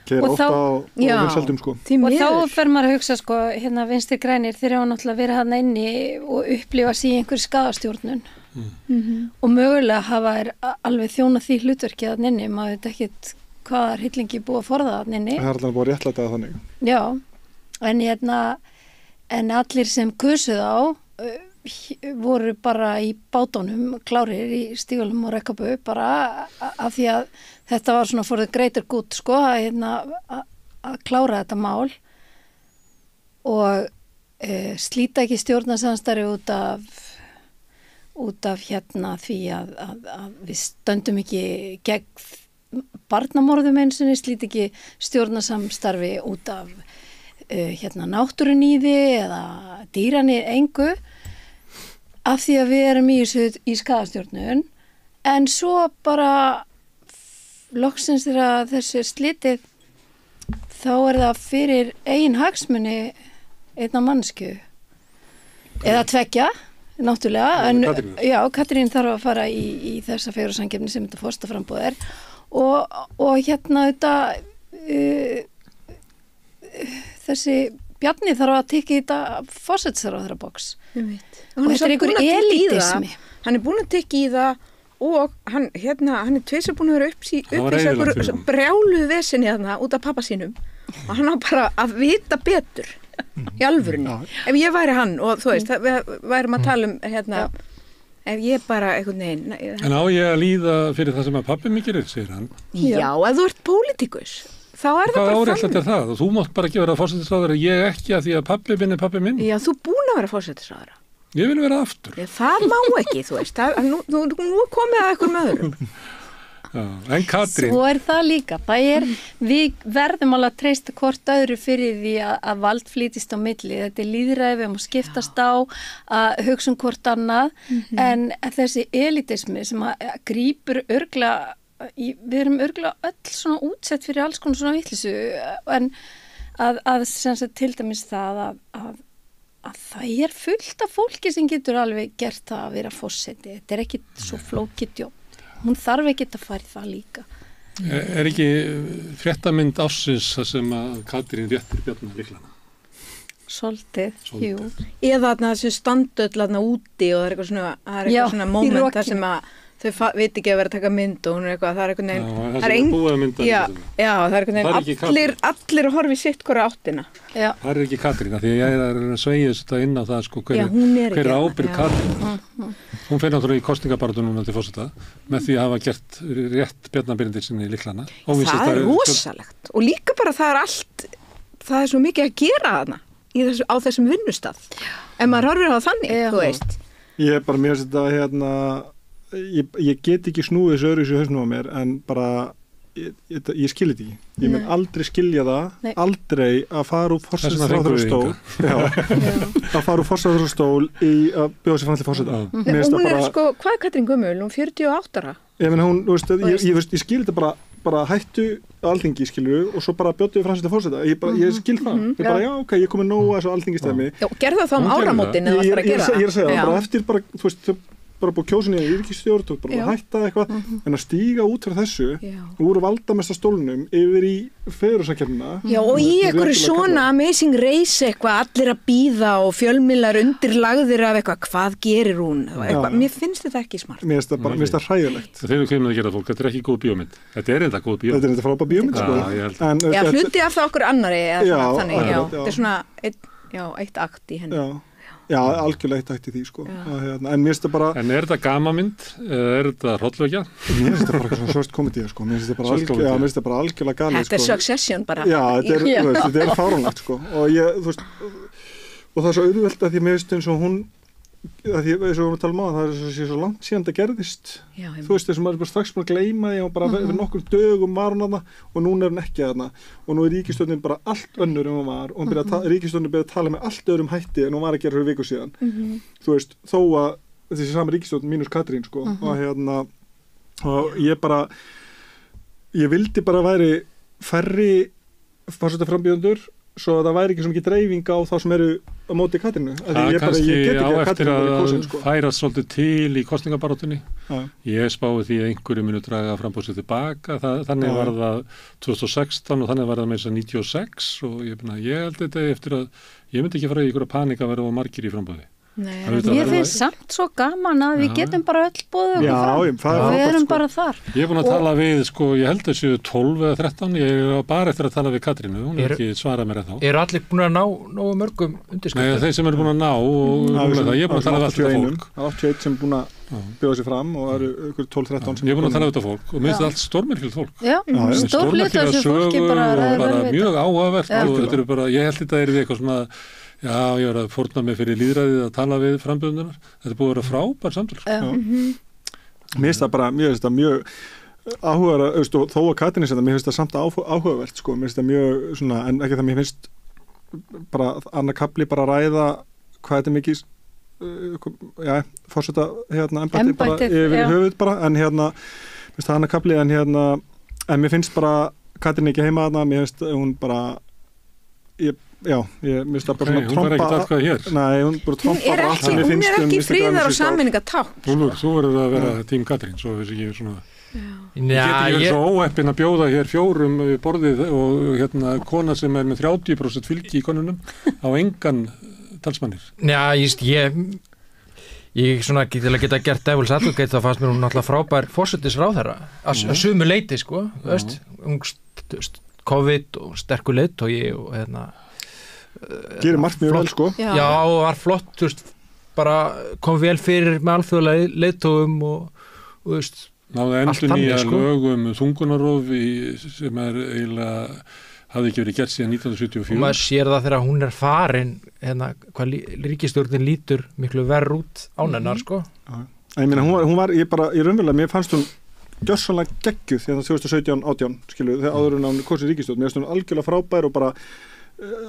Þeir ofta á vinsældum sko. Og þá fer maður að hugsa sko, hérna Vinstri grænir, þeir hafa náttúrulega verið hann inni og upplifa sig í einhverju skaðastjórnun. Og mögulega hafa alveg þjónað því hlutverkið hann inni, maður veit ekkit hvaða hillingi búið að forða hann inni. Það alltaf búið réttlæta það þannig. Já, en allir sem kusuð á voru bara í bátunum klárir í stígulum og rekkabu bara af því að þetta var svona for the greater good sko að klára þetta mál og slíta ekki stjórnarsamstarfi út af hérna því að við stöndum ekki gegn barnamorðum einsinni, slíta ekki stjórnarsamstarfi út af náttúrunýði eða dýranýði engu af því að við erum í skaðastjórnun en svo bara loksins þegar þessu slitið þá það fyrir eigin hagsmuni einna mannsku eða tveggja náttúrulega en já, Katrín þarf að fara í þessa fegurðarsamkeppni sem þetta forstaframboð er og hérna þetta þessi Bjarni þarf að tikka í þetta forsætisráðherra box og þetta einhver elitismi. Hann búinn að tikka í það og hann tvisvar búinn að vera upp í brjáluðu vesinni þarna út af pappa sínum og hann á bara að vita betur í alvörunni. Ef ég væri hann og þú veist, við værum að tala ef ég bara einhvern veginn. En á ég að líða fyrir það sem að pappi mig gerir, segir hann. Já, ef þú ert pólitíkus. Þá það bara þannig. Hvað áreitt er það? Og þú mátt bara ekki vera forsætisráðherra, ég ekki að því að pappi minn er pappi minn. Já, þú búin að vera forsætisráðherra. Ég vil vera aftur. Já, það má ekki, þú veist. Nú komið að einhverjum öðrum. Já, en Katrín. Svo það líka. Við verðum alveg að treysta hvort öðru fyrir því að vald flýtist á milli. Þetta lýðræði, við máum skiptast á að hugsa hvort annað. En þessi elitismi sem að grípur örgla við erum örgulega öll svona útsett fyrir alls konar svona vitleysu en að sem sagt til dæmis það að það fullt af fólki sem getur alveg gert það að vera forseti. Þetta ekki svo flókið djótt. Hún þarf ekki að fara í það líka. Er ekki fréttamynd ársins það sem að Katrín réttir Bjarna lyklana? Svolítið, jú. Eða þessu standöll úti og það er eitthvað svona moment þar sem að þau veit ekki að vera að taka mynd og hún eitthvað, það einhvern veginn það einhvern veginn allir að horfa í sitt hvora áttina. Það ekki Katrín, því ég að sveigja þetta inn á það sko, hver ábyrgð Katrín. Hún fer náttúrulega í kosningabaratu núna til forseta með því að hafa gert rétt Bjarna Benediktssyni lyklana. Það er rosalegt og líka bara það er svo mikið að gera þarna á þessum vinnustað. Ef maður horfir á þannig, þú veist. Ég er bara mjög að ég get ekki snúið þessu öðru í hausnum á mér en bara ég skilja þetta ekki. Ég mun aldrei skilja það, aldrei að fara úr forsætisráðherrastól að fara úr forsætisráðherrastól í að bjóða sér fram til forseta. Hún er sko, hvað er Katrín gömul? Hún 48 ára. Ég skilja þetta bara hættu alþingi skilju og svo bara bjóttu við fram til forseta. Ég skil það. Ég bara já, ok, ég komið nóg að þessu alþingistæmi. Já, gerðu það þá áramótin eða það að gera það. Ég er að segja það, bara eftir bara, þú veist, bara búið kjósin í ríkisstjórn og bara hætta eitthvað en að stíga út frá þessu úr valdamesta stólnum yfir í fegurðarsamkeppnina. Já og í einhverju svona amazing race eitthvað allir að bíða og fjölmiðlar undirlagðir af eitthvað hvað gerir hún mér finnst þetta ekki smart. Mér finnst það hræðilegt. Þeir eru kemur að gera fólk, þetta er ekki góð bíómynd. Þetta er enda góð bíómynd. Þetta er enda frábær bíómynd sko. Já, hluti af það okkur annari þannig, þetta er svona eitt akt í henni. Já, algjörlega eitt ætti því sko. En mér finnst það bara... En er þetta gamamynd? Er þetta hrollvekja? Mér finnst þetta bara eitthvað svona svört komedía sko. Mér finnst þetta bara algjörlega galið sko. Þetta er Succession bara. Já, þetta er fáránlegt sko. Og það er svo auðvelt að því mér finnst eins og hún því að við talum á það er svo langt síðan það gerðist þú veist þessum maður bara strax búin að gleyma því og bara fyrir nokkur dögum var hún þarna og núna er hún ekki þarna og nú er ríkisstjórnin bara allt önnur en hún var og ríkisstjórnin byrja að tala með allt öðrum hætti en hún var að gera fyrir viku síðan þú veist, þó að þessi sama ríkisstjórn mínus Katrín sko og ég vildi bara væri færri forsetaframbjóðendur svo að það væri ekki svo mikið dreifing á þá sem eru á móti Katrínu. Það kannski á eftir að færast svolítið til í kosningabarátunni. Ég spái því að einhverju munu draga framboðsið tilbaka. Þannig var það 2016 og þannig var það með þess að 96 og ég held þetta eftir að ég myndi ekki fara í ykkur að panika að vera á margir í framboði. Mér finnst samt svo gaman að við getum bara öll boðið okkur fram og við erum bara þar. Ég er búin að tala við, ég held að séu 12 eða 13, ég er bara eftir að tala við Katrínu, hún er ekki svarað mér þá. Eru allir búin að ná mörgum undirskriftum? Nei, þeir sem eru búin að ná og ég er búin að tala við allt þetta fólk. 81 sem er búin að bjóða sér fram og það eru ykkur 12-13 sem ég er búin að tala við þetta fólk og minnst það allt stórmerkilegt fólk. Já, stórmerkilegt þessu fólki bara mjög áhugavert og þetta eru bara, ég held þetta er við eitthvað svona já, ég var að fórna mig fyrir lýðræðið að tala við frambjóðendunar. Þetta er búið að vera frábær samtal. Mér finnst það mjög áhugavert, þó að Katrín þetta, mér finnst það samt áhugavert, mér finnst það mjög svona, en ekki það mér finnst bara annar kapli bara að ræða hvað þetta er mikið, forseta embætti bara yfir höfuð bara, en mér finnst það annar kapli, en mér finnst bara Katrín ekki heima þarna, mér finnst hún bara, mér finnst það bara svona hún var ekkert alltaf hér. Nei, hún bara trompar allt sem ég finnst hún er ekki fríðar og sammenningatákn. Þú verður að vera tím Katrín, svo þess að ég er svona ég get ekki verið svo óheppin að bjóða hér 4 við borðið og kona sem er með 30% fylgi í konunum á engan talsmannir. Já, ég svona geta gert devil's advocate, þá fannst mér hún náttúrulega frábær forsætisráðherra að sumu leyti, veist, COVID og sterkur leiðtogi og gerir margt mjög vel, Já, og var flott, þú veist, bara kom vel fyrir með alþjóðlega leiðtogum og þú veist, náðu endur nýja lögum þungunarof sem eiginlega hafði ekki verið gert síðan 1974. Og maður sér það þegar hún er farin, hvað ríkisstjórnin lítur miklu verr út án hennar, Ég meina, hún var, ég raunverulega, mér fannst hún gjörsamlega geggjuð þegar 2017-18, þegar áður hún kosið ríkisstjórn, mér fannst hún algjörlega frábær og bara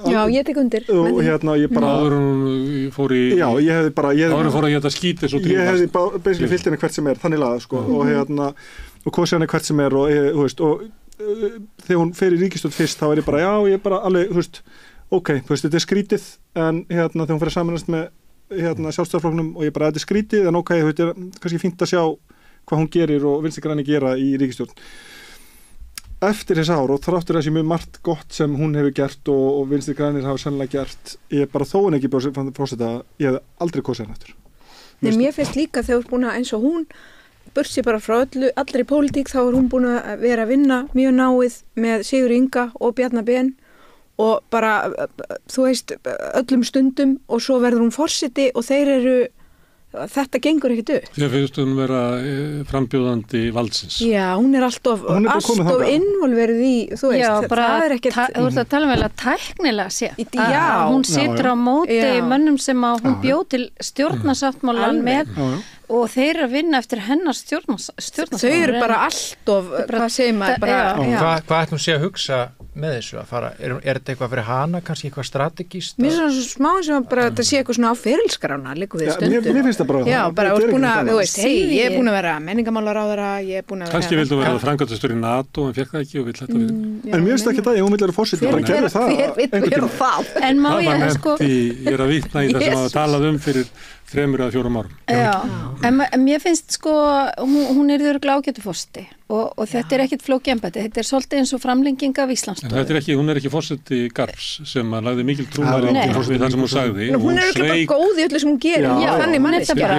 Já, ég tek undir. Og ég bara áður hún fór í ég hefði bara áður hún fór að geta skítið svo ég hefði basically fyllt henni hvert sem er þannig lagað og kosið henni hvert sem er og þú veist og þegar hún fer í ríkisstjórn fyrst þá er ég bara ég bara alveg þú veist þú veist þetta er skrítið en þegar hún fer að sameinast með Sjálfstæðisflokknum og ég bara þetta er skrítið en þú veist er kannski fínt að sjá hvað hún gerir og Vinstri grænir gera í ríkisstjórn eftir þess ár og þráttur þessi mjög margt gott sem hún hefur gert og Vinstri grænir hafa sannlega gert ég bara þó henni ekki fórseta ég hefði aldrei kosið henni eftir. Nei, mér finnst líka þegar þú er búin að eins og hún bursi bara frá allri pólitík þá er hún búin að vera að vinna mjög náið með Sigurð Inga og Bjarna Ben og bara þú veist öllum stundum og svo verður hún forseti og þeir eru þetta gengur ekkert upp. Þér finnst hún vera frambjóðandi valdsins. Já, hún er alltof involverið í, þú veist, það er ekkert þú ert að tala vel að tæknilega sé hún situr á móti mönnum sem að hún bjó til stjórnarsáttmálan með og þeir eru að vinna eftir hennar stjórnarsáttmálan. Þau eru bara alltof, hvað segir maður bara Hvað ætlum sé að hugsa með þessu að fara, er þetta eitthvað fyrir hana kannski eitthvað strategíst? Mér er svona smá sem að bara þetta sé eitthvað svona á ferilskrána líka við stundum. Mér finnst það bara Já, bara búin að, þú veist, ég er búin að vera menningamálaráðherra, ég er búin að vera kannski vildu vera framkvæmdastjóri í NATO en fékk það ekki og vill þetta við En mér finnst ekki það, hún vill vera forseti bara gerði það En má ég ég er að vitna í það sem hafa talað fyrir 3 eða 4 árum. En mér finnst hún er örugglega ágætur forseti og þetta er ekkit flókið embætti, þetta er svolítið eins og framlenging af Íslandsstofu. Hún er ekki forseti Garps sem að lagði mikil trúnaði í það sem hún sagði. Hún er ekki bara góð í öllu sem hún gerir. Þannig manneskja.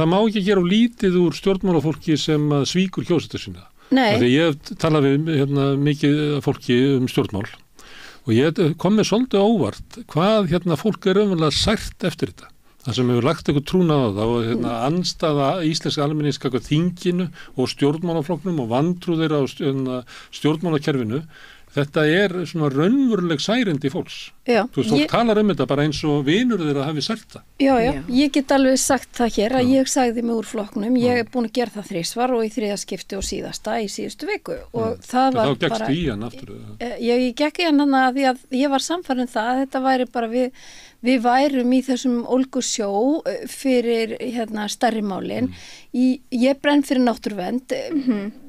Það má ekki gera lítið úr stjórnmálafólki sem svíkur kjósendur sína. Þegar ég talaði mikið fólki stjórnmál og ég kom með svolítið óvart hvað fólk er raunverulega sært eftir þetta. Það sem hefur lagt eitthvað trúnað á það og andstaða íslenska almennings gagnvart þinginu og stjórnmálaflokknum og vantrúðir á stjórnmálakerfinu. Þetta er svona raunveruleg særindi fólks. Já, Þú veist, fólk talar þetta bara eins og vinur þeirra hafi sagt það. Já, ég get alveg sagt það hér að ég sagði mig úr flokknum, ég er búin að gera það 3 svar og í 3. skipti og síðasta í síðustu viku og það var þá gekkst í hann aftur. Ég gekk í hann að því að ég var sannfærð það að þetta væri bara við værum í þessum ólgusjó fyrir stærri málin. Ég brenn fyrir náttúruvernd,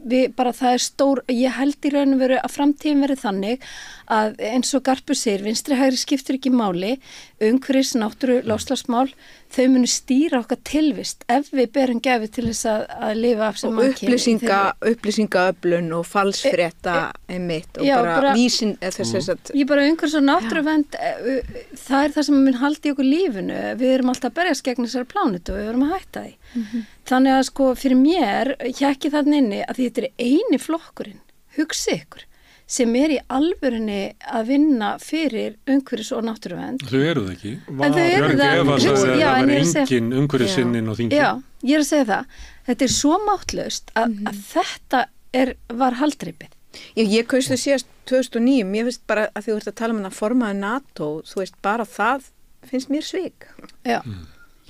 það er stór, ég held í raun og veru að framtíðin verið þannig að eins og Garpur segir, vinstri hægri skiptir ekki máli, umhverfis, náttúru, loftslagsmál, þau munu stýra okkar tilvist ef við berum gæfi til þess að lifa af sem mannkyn. Og upplýsingaöflun og falsfrétta einmitt og bara vísin þess að... Ég bara umhverfis og náttúruvernd, það er það sem mun haldi í okkur lífinu, við erum alltaf að berjast gegn þessari plánetu og við erum að hætta því. Þannig að sko fyrir mér, ekki þannig inni að þetta er eini flokkurinn, hugsi ykkur, sem er í alvörunni að vinna fyrir umhverfis og náttúruvernd. Þau eru það ekki. En þau eru það. Eva sagði að það var engin umhverfisinnin og þingin. Já, ég er að segja það. Þetta er svo máttlaust að þetta var haldreipið. Ég kaus þau síðast 2009, mér finnst bara að þú ert að tala um að formaði NATO, þú veist, bara það finnst mér svik. Já.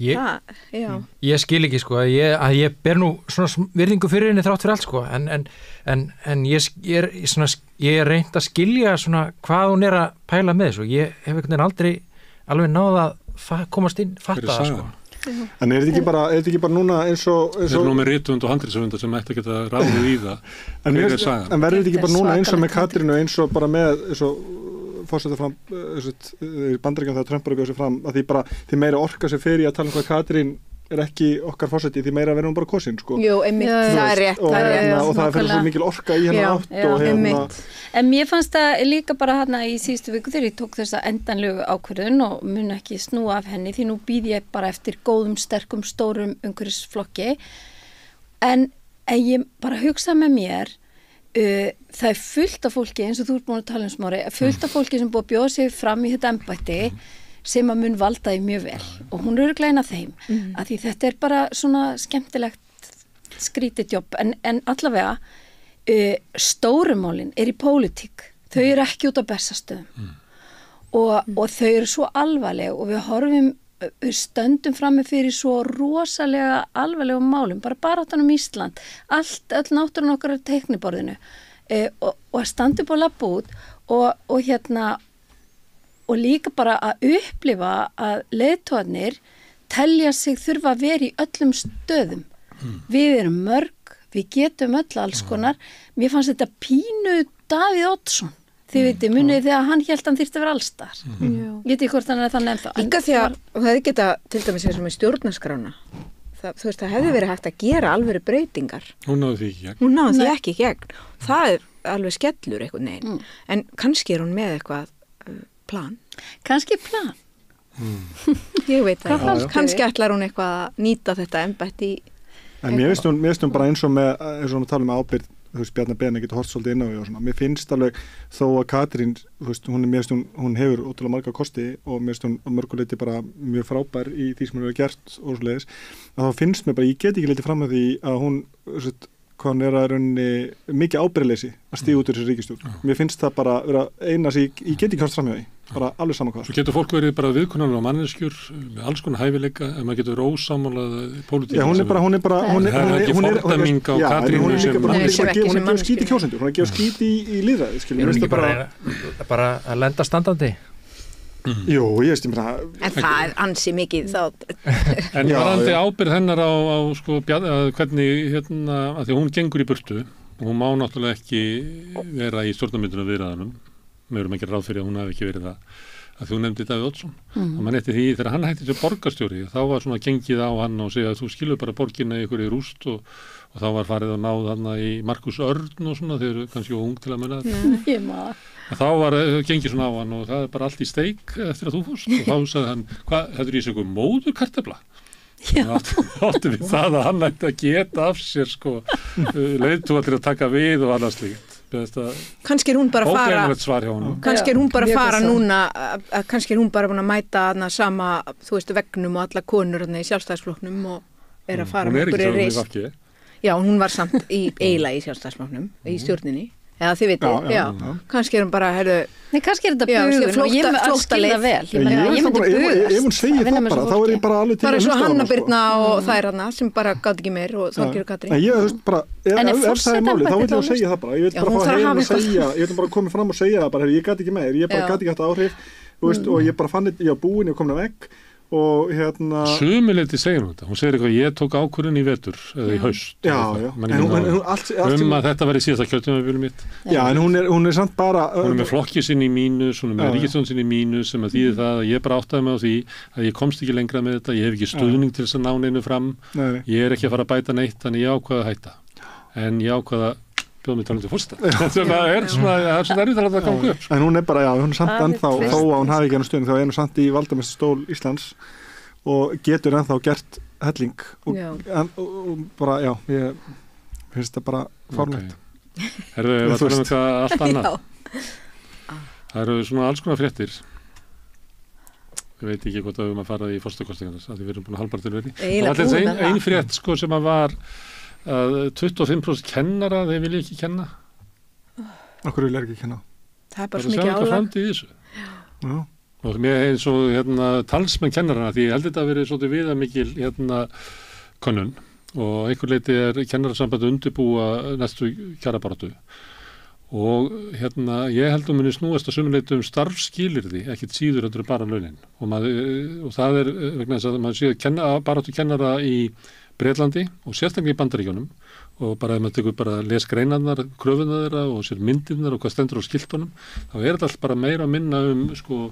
Ég skil ekki sko að ég ber nú svona virðingu fyrir henni þrátt fyrir allt sko en ég er reynt að skilja svona hvað hún er að pæla með þessu, ég hef einhvern veginn aldrei alveg náð að komast inn, fatta það sko. En er þetta ekki bara núna eins og... Þeir eru nú með rithöfund og handriðsöfundar sem ætti að geta ráðið í það. En verður þetta ekki bara núna eins og með Katrínu, eins og bara með eins og fórseta fram Bandaríkjum þegar Trump gjóð sér fram að því meira orka sér fyrir að tala um hvað Katrín er ekki okkar fórseti því meira verður hún bara kosin sko. Jú, einmitt, það er rétt og það fyrir svo mikil orka í hennar átt og En mér fannst það líka bara í síðustu viku þegar ég tók þessa endanlegu ákvörðun og mun ekki snúa af henni því nú býð ég bara eftir góðum, sterkum, stórum umhverfisflokki en ég bara hugsa með mér það er fullt af fólki eins og þú ert búin að tala um Smári, fullt af fólki sem búið að bjóða sig fram í þetta embætti sem að mun valda því mjög vel og hún eru glæna þeim að því þetta er bara svona skemmtilegt skrítið jobb en allavega stórumálin er í pólitík, þau eru ekki út á Bessastöðum og þau eru svo alvarleg og við stöndum frammi fyrir svo rosalega alvarlegum málum, bara áttanum Ísland, öll náttúran okkar á teikniborðinu og að standa upp og labba út og líka bara að upplifa að leiðtogarnir telja sig þurfa að vera í öllum stöðum. Við erum mörg, við getum öll alls konar. Mér fannst þetta pínu Davíð Oddsson. Þið veitir, munið þegar hann hélt hann þyrfti að vera allstar. Ég veit ekki hvort hann er þannig ennþá. Líka því að það hefði geta til dæmis eins og með stjórnarskrána. Þú veist, það hefði verið hægt að gera alvöru breytingar. Hún náði því ekki gegn. Hún náði því ekki gegn. Það er alveg skellur einhvern veginn. En kannski er hún með eitthvað plan. Kannski plan. Ég veit það. Kannski ætlar hún eitthvað að nýta þetta embætti. En mér finnst hún bara eins og við talum með ábyrgð, þú veist, Bjarni Ben getur hort svolítið inn á því og svona. Mér finnst alveg þó að Katrín, þú veist, hún hefur ótrúlega marga kosti og mér finnst hún á mörguleiti bara mjög frábær í því sem hún hefur gert og svoleiðis. Að þá finnst mér bara, ég get ekki litið fram með því að hún, hvað hún er að raunni mikið ábyrgðarleysi að stíga út úr þessi ríkisstjórn. Mér finnst það bara vera eina sem ég get ekki hort fram með því. Bara alveg saman hvað. Svo getur fólk verið bara viðkunnanlega og manneskjur með alls konar hæfileika en maður getur ósamálað pólitík. Já, hún er ekki fordæming á Katrínu sem... Hún er að gefa skít í kjósendur, hún er að gefa skít í lýðræði, skiljum. Er hún ekki bara að lenda standandi? Jú, ég veist bara... En það er ansi mikið þá... En varandi ábyrgð hennar á sko, hvernig, að því hún gengur í burtu og hún má náttúrulega ekki vera í stjórnarmynduna viðræðanum. Við erum ekki ráð fyrir að hún hafi ekki verið það að þú nefndi Davíð Oddsson og mann eftir því þegar hann hætti sem borgarstjóri þá var svona gengið á hann og segja að þú skilur bara borginna ykkur í rúst og þá var farið að náð hann í Markus Örn og svona þeir eru kannski ung til að menna þá var gengið svona á hann og það er bara allt í steik eftir að þú fórst og þá sagði hann, hvað, þetta er í sig móðurkartefla áttu við það að hann ætti að geta af sér sko leiðtúa til að taka við og annars slíkt kannski er hún bara fara núna kannski er hún bara búin að mæta sama, þú veist, vegnum og alla konur í sjálfstæðisflokknum og er að fara hún er ekki já, hún var samt eiginlega í sjálfstæðisflokknum í stjórninni, eða þið vitið, já. Kannski er hún bara, Nei, kannski er þetta bugun og ég með alls skilða vel. Ég myndi bugast. Ef hún segir það bara, þá er ég bara alveg til að hlusta á hana. Bara svo Hanna Birna sko. og þær hana sem bara gátt ekki meir og Þorgeir og Katrín. Ég veist bara, ef það er málið, þá vil ég segja það bara. Ég vil bara fá heim og segja, ég vil bara koma fram og segja það bara, ég gat ekki meir, ég bara gat ekki haft áhrif, og ég bara fann þetta, ég var búin, ég kom það vekk. Og Sumuleyti segir hún þetta, hún segir eitthvað ég tók ákvörðun í vetur eða í haust að þetta var í síðasta kjörtímabili mitt en hún er samt bara hún er með flokki sinn í mínus, hún er með ríkisstjórn sinn í mínus sem að þýðir það að ég bara áttaði mig á því að ég komst ekki lengra með þetta, ég hef ekki stuðning til þess að ná neinu fram ég er ekki að fara að bæta neitt, þannig ég ákvaði að hætta en ég ákvaði að bjóða mig talandi fórsta. Það er svona erfitt að það ganga upp. En hún er bara, hún er samt ennþá, þó að hún hafi ekki hennar stuðning, þá er hún samt í valdamestastól Íslands og getur ennþá gert helling. Og bara, ég finnst það bara fárlegt. Herðu, við varum eitthvað allt annað. Það eru svona alls konar fréttir. Ég veit ekki hvort að við erum að fara í fórstakostingarnas, að við erum búin að halbara til verði. Það var ein frétt, sko, sem að var að 25% kennara þeir vilja ekki kenna. Okkur vilja ekki kenna. Það er bara svo mikið álag. Framtíð í þessu. Já. Og mér eins og talsmenn kennarana, því ég held þetta að verið svolítið viðamikil könnun og einhver leiti er kennarasamband undirbúa næstu kjarabaráttu og ég held að muni snúast að sumuleyti starfsskilyrði, ekkert síður heldur bara launin og það er vegna þess að maður séð baráttu kennara í Bretlandi og sérstaklega í Bandaríkjunum og bara ef maður tekur bara les greinarnar, kröfunar þeirra og sér myndirnar og hvað stendur á skiltunum, þá er þetta allt bara meira að minna sko,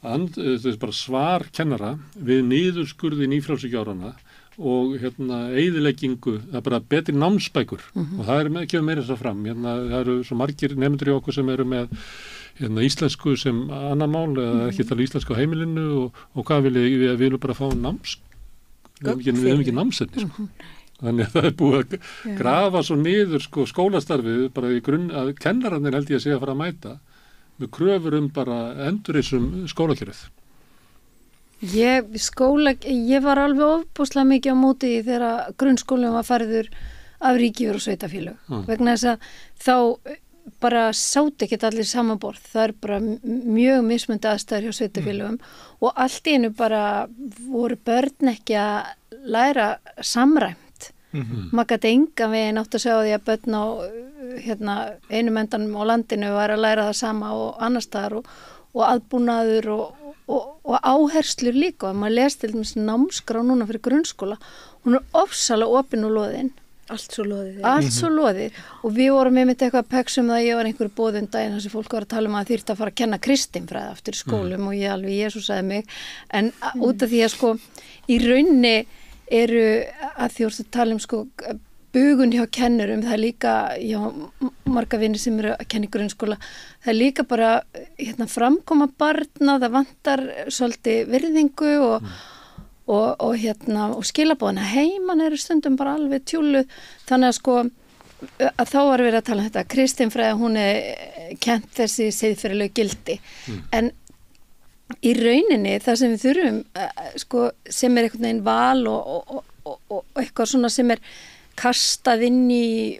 bara svar kennara við niðurskurði nýfrjálsíkjárana og eyðileggingu, það er bara betri námsbækur og það er ekki meira þess að fram. Það eru svo margir nemendur í okkur sem eru með íslensku sem annar mál eða ekki tala íslensku á heimilinu og hvað við viljum bara fá við hefum ekki námsefni sko. Þannig að það er búið að grafa svo niður sko, skólastarfið bara í grunn að kennararnir held ég að segja að fara að mæta með kröfur bara endurreisum skólakjörið. Ég var alveg ofbúslega mikið á móti þegar grunnskólinn var færður af ríki og sveitarfélög vegna þess að þá bara sátt ekki allir samanborð, það er bara mjög mismundi aðstæður hjá sveitarfélögum og allt í einu bara voru börn ekki að læra samræmt. Maður gæti engan veginn átt að segja því að börn á einum endanum á landinu var að læra það sama og annar staðar og aðbúnaður og áherslur líka og maður les til dæmis námskrá núna fyrir grunnskóla, hún er ofsalega opin og loðin. Allt svo loðið. Allt svo loðið og við vorum einmitt eitthvað að peksum það, ég var einhverju boðum daginn þar sem fólk var að tala að þyrfti að fara að kenna kristinfræði aftur í skólum og ég alveg Jesúsaði mig en út af því að sko í raunni eru að því að tala sko bugun hjá kennurum, það er líka marga vinir sem eru að kenna í grunnskóla, það er líka bara framkoma barna, það vantar svolítið virðingu og skilabóðina heiman eru stundum bara alveg tjúluð, þannig að sko að þá var verið að tala þetta kristinfræði, hún er kennt þessi siðferðilegu gildi en í rauninni það sem við þurfum sko, sem er einhvern veginn val og eitthvað svona sem er kastað inn í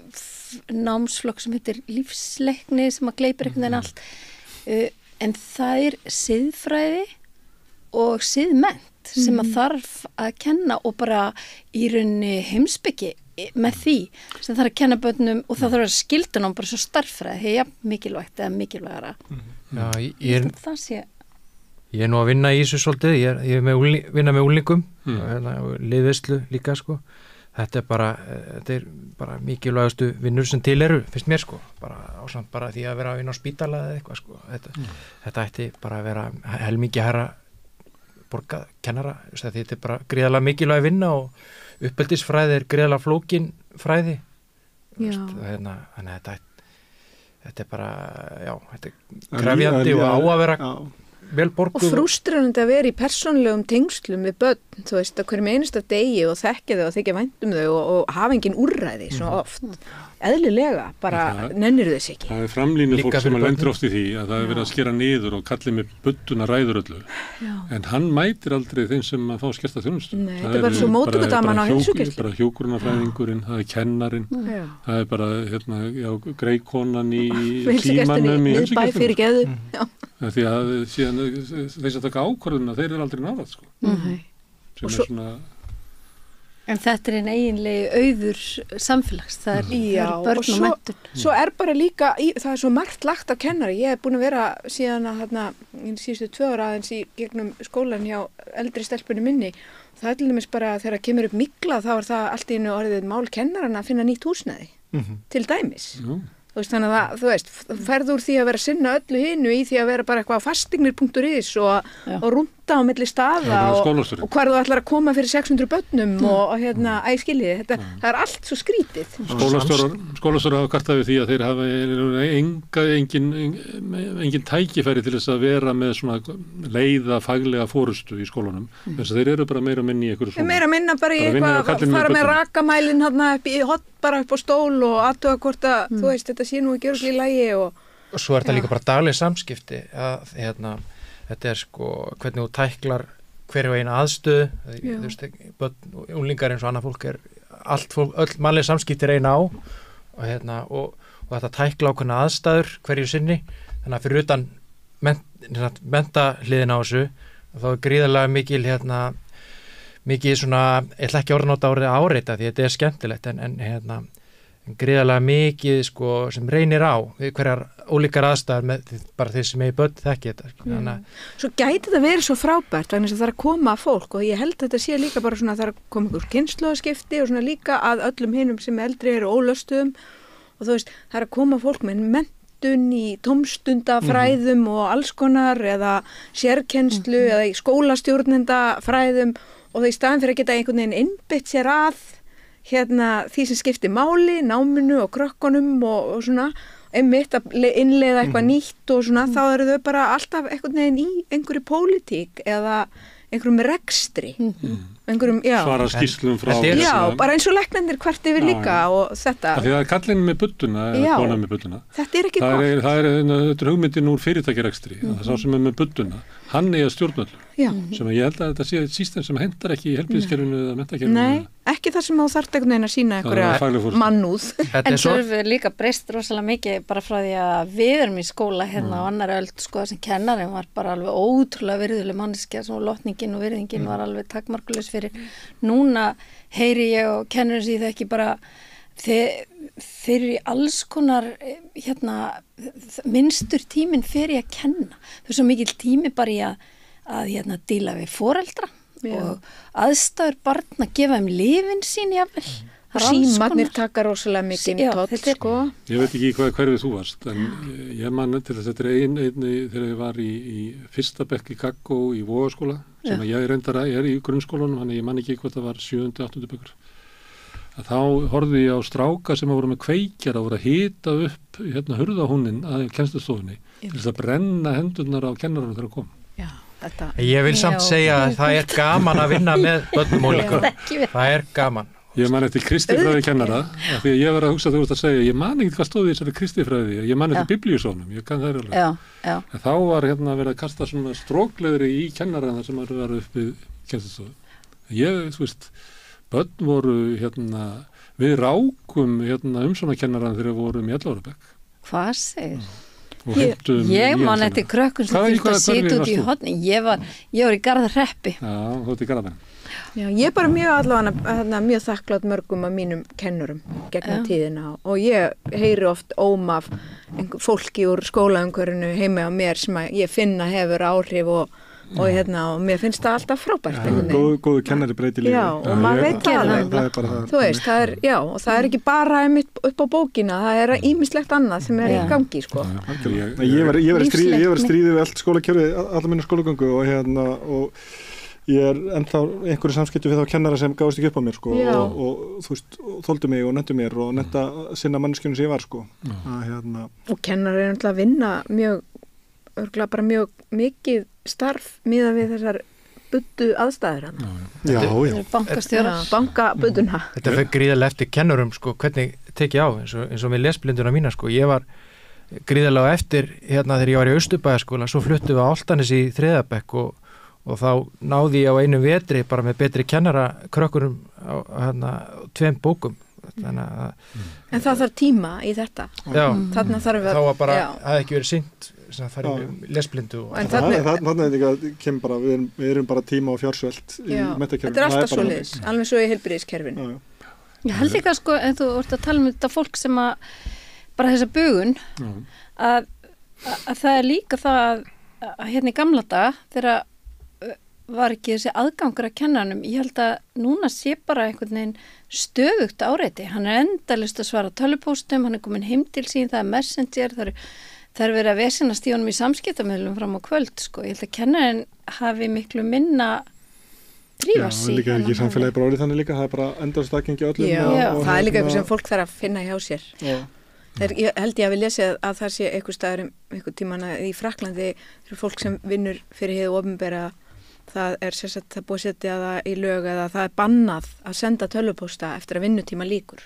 námsflokk sem heitir lífsleikni sem að gleypir einhvern veginn allt en það er siðfræði og siðmennt sem að þarf að kenna og bara í rauninni heimspeki með því sem þarf að kenna börnum og það þarf að skilda nám bara svo starffræði, það er mikilvægt eða mikilvægara. Já, ég er nú að vinna í þessu svolítið, ég er vinna með úlingum liðveislu líka sko. Þetta er bara mikilvægastu vinnur sem til eru, finnst mér sko, bara ásamt bara því að vera að vinna á spítala eða eitthvað sko. Þetta ætti bara að vera helmingi herra borgað kennara, þetta er bara gríðarlega mikilvæg vinna og uppeldisfræði er gríðarlega flókin fræði þannig að þetta er bara þetta er krefjandi og á að vera vel borguð og frústrerandi að vera í persónulegum tengslum við börn, þú veist, að hverjum einasta degi og þekkja þau og þykja vænt þau og hafa engin úrræði svo oft eðlilega, bara nennir þess ekki. Það framlínu fólk sem lendur oft í því að það verið að skera niður og kallið með budduna ræður öllu. Já. En hann mætir aldrei þeim sem að fá skerta þjónustu. Nei, þetta er bara svo móttökudaman á heilsugæslu. Bara hjúkrunarfræðingurinn, það kennarinn, það bara greikonan í símanum í heilsugæslunni. Því að síðan þess að taka ákvörðuna, þeir eru aldrei nálægt, sko. Sem svona... En þetta er einn eiginlegi auður samfélags, það er börn og menntun. Svo er bara líka, það er svo margt lagt af kennari. Ég hef búin að vera síðan að síðustu 2 ára aðeins í gegnum skólan hjá eldri stelpunni minni. Það er til dæmis bara þegar kemur upp mygla, þá er það allt í einu orðið mál kennarana að finna nýtt húsnæði, til dæmis. Þannig að þú veist, ferðu úr því að vera að sinna öllu hinu í því að vera bara eitthvað fastignir.is og rúnda á milli staða og hvar þú ætlar að koma fyrir 600 börnum og skiljiði, það er allt svo skrítið. Skólastjórar hafa kvartað við því að þeir hafa engin tækifæri til þess að vera með svona leiða faglega fórustu í skólanum, þess að þeir eru bara meira minni í einhverju svona. Meira minna bara í eitthvað, fara með rakamælin upp í hot bara upp á stól og aðtuga hvort að þú veist, þetta sé nú ekki örugglega í lagi og svo er þetta líka bara dagleg samskipti að þetta er sko hvernig þú tæklar hverju eina aðstöðu, þú veist, unglingar eins og annað fólk er öll mannleg samskipti reyna á og þetta tækla ákveðna aðstæður hverju sinni, þannig að fyrir utan mennta hliðina á þessu þá er gríðarlega mikil svona, ég ætla ekki að nota orðið áreita því þetta er skemmtilegt en gríðarlega mikið sko sem reynir á við hverjar ólíkar aðstæður með bara þeir sem er í börn þekki þetta. Svo gæti þetta verið svo frábært vegna þess að það er að koma fólk og ég held að þetta sé líka bara svona að það er að koma ykkur kynslóðaskipti og svona líka að öllum hinum sem eldri eru ólöstuðum og þú veist, það er að koma fólk með menntun í tómstundafræðum og alls konar eða sérkennslu eða í skólastjórnendafræðum og það í staðin fyrir að geta einhvern veginn innbytt sér að því sem skiptir máli, náminu og krökkunum og svona, einmitt að innleiða eitthvað nýtt og svona, þá eru þau bara alltaf einhvern veginn í einhverju pólitík eða einhverjum rekstri, svara skýrslum frá bara eins og læknarnir hvert yfir líka og þetta. Því það er kallinn með budduna eða konan með budduna. Þetta er ekki gott. Þetta er hugmyndin úr fyrirtækjarekstri, það sá sem er með budduna. Hann er stjórnvöld sem ég held að þetta sé sístem sem hendar ekki í heilbrigðiskerfinu eða menntakerfinu. Nei, ekki það sem þú þarft einhvern veginn að sína einhverja mannúð. En svo er líka breyst rosalega mikið bara frá því að við erum í skóla á annarri öld sko sem kennarinn var bara alveg ótrúlega virðuleg manneskja sem lotningin og virðingin var alveg takmarkulaus fyrir. Núna heyri ég og kennarinn því það ekki bara þeir eru í alls konar minnstur tíminn fyrir að kenna. Það er svo mikil tími bara í að díla við foreldra og aðstæður barna gefa þeim lífin sín jafnvel. Símarnir taka rosalega mikið sko. Ég veit ekki hverfið þú varst en ég man til þess að þetta er einni þegar ég var í fyrsta bekk í Gaggó í Vogaskóla sem ég reyndar í grunnskólanum, þannig ég man ekki hvort það var 7. og 8. bekkur. Þá horfði ég á stráka sem voru með kveikjara og voru að hita upp hurðahúnin að kennslustofunni til þess að brenna hendurnar á kennarunum þegar það kom. Ég vil samt segja að það er gaman að vinna með börnum og líka. Það er gaman. Ég man eftir kristifræði kennara því að ég var að hugsa þú veist að segja ég man ekkert hvað stóði þessari kristifræði, ég man eftir biblíusónum, ég kann það alveg. Þá var verið að kasta svona strókleðri í kennarana sem var upp við kennslustofu. Ég, þú veist, börn voru við rákum umsjónarkennaran þegar við vorum í 11 ára bekk. Hvað segir? Ég man eftir krökkun sem þurfti að sitja út í horni. Ég var í Garðarhreppi. Já, þú ert í Garðarhreppi. Já, ég er bara mjög þakklátt mörgum af mínum kennurum gegnum tíðina og ég heyri oft af fólki úr skólaumhverfinu heima á mér sem ég finna hefur áhrif og mér finnst það alltaf frábært. Góðu kennari breyti lífi. Já, og maður veit alveg. Þú veist, og það er ekki bara upp á bókina, það er ýmislegt annað sem er í gangi, sko. Ég var í stríði við allt skólakjörfið, alla minna skólagöngu og ég er ennþá einhverju samskipti við þá kennara sem gáðist ekki upp á mér, sko, og þú veist, þoldu mig og nefndu mér og nefnda sinna manneskjunum sem ég var, sko. Og kennari er náttúrulega að vinna örgulega bara mjög mikið starf miðað við þessar buddu aðstæður hann. Já. Bankastjóra, bankabuduna. Þetta fyrir gríðarlega eftir kennurum, sko, hvernig tekið á eins og með lesblinduna mína sko, ég var gríðarlega eftir hérna þegar ég var í Austurbæjarskóla, svo fluttum við á Álftanes í 3. bekk og þá náði ég á einum vetri bara með betri kennara krökkurum á hérna 2 bókum. Þannig að En það þarf tíma í þetta. Já, Þarna þarf þá var bara, hafði ekki verið sýnt að fara í lesblindu. Þannig er þetta kemur bara, við erum bara tíma og fjársvelt í menntakerfinu. Þetta er alltaf svoleiðis, alveg svo í heilbrigðiskerfinu. Ég held líka sko, en þú ert að tala um þetta fólk sem að, bara þessa bugun, að það er líka það að hérna í gamla daga, þegar var ekki þessi aðgangur að kennanum, ég held að núna sé bara einhvern veginn stöðugt áreiti, hann er endalaust að svara tölvupóstum, hann er komin heim til sín, það er messenger, það er verið að vesenast í honum í samskiptamiðlum fram á kvöld, sko, ég held að kennarinn hafi miklu minna drífast í. Já, líka ekki samfélagi bara orðið þannig líka, það er bara endalaust aðgengi öllum. Já, það er líka eitthvað sem fólk þarf að finna hjá sér. Ég held ég að við lesið að það sé einhver staður einhver tímann í Frakklandi fyrir fólk sem vinnur fyrir hið opinbera. Það er sérstaklega það búið að setja það í lög eða það er bannað að senda tölvupósta eftir að vinnutíma líkur.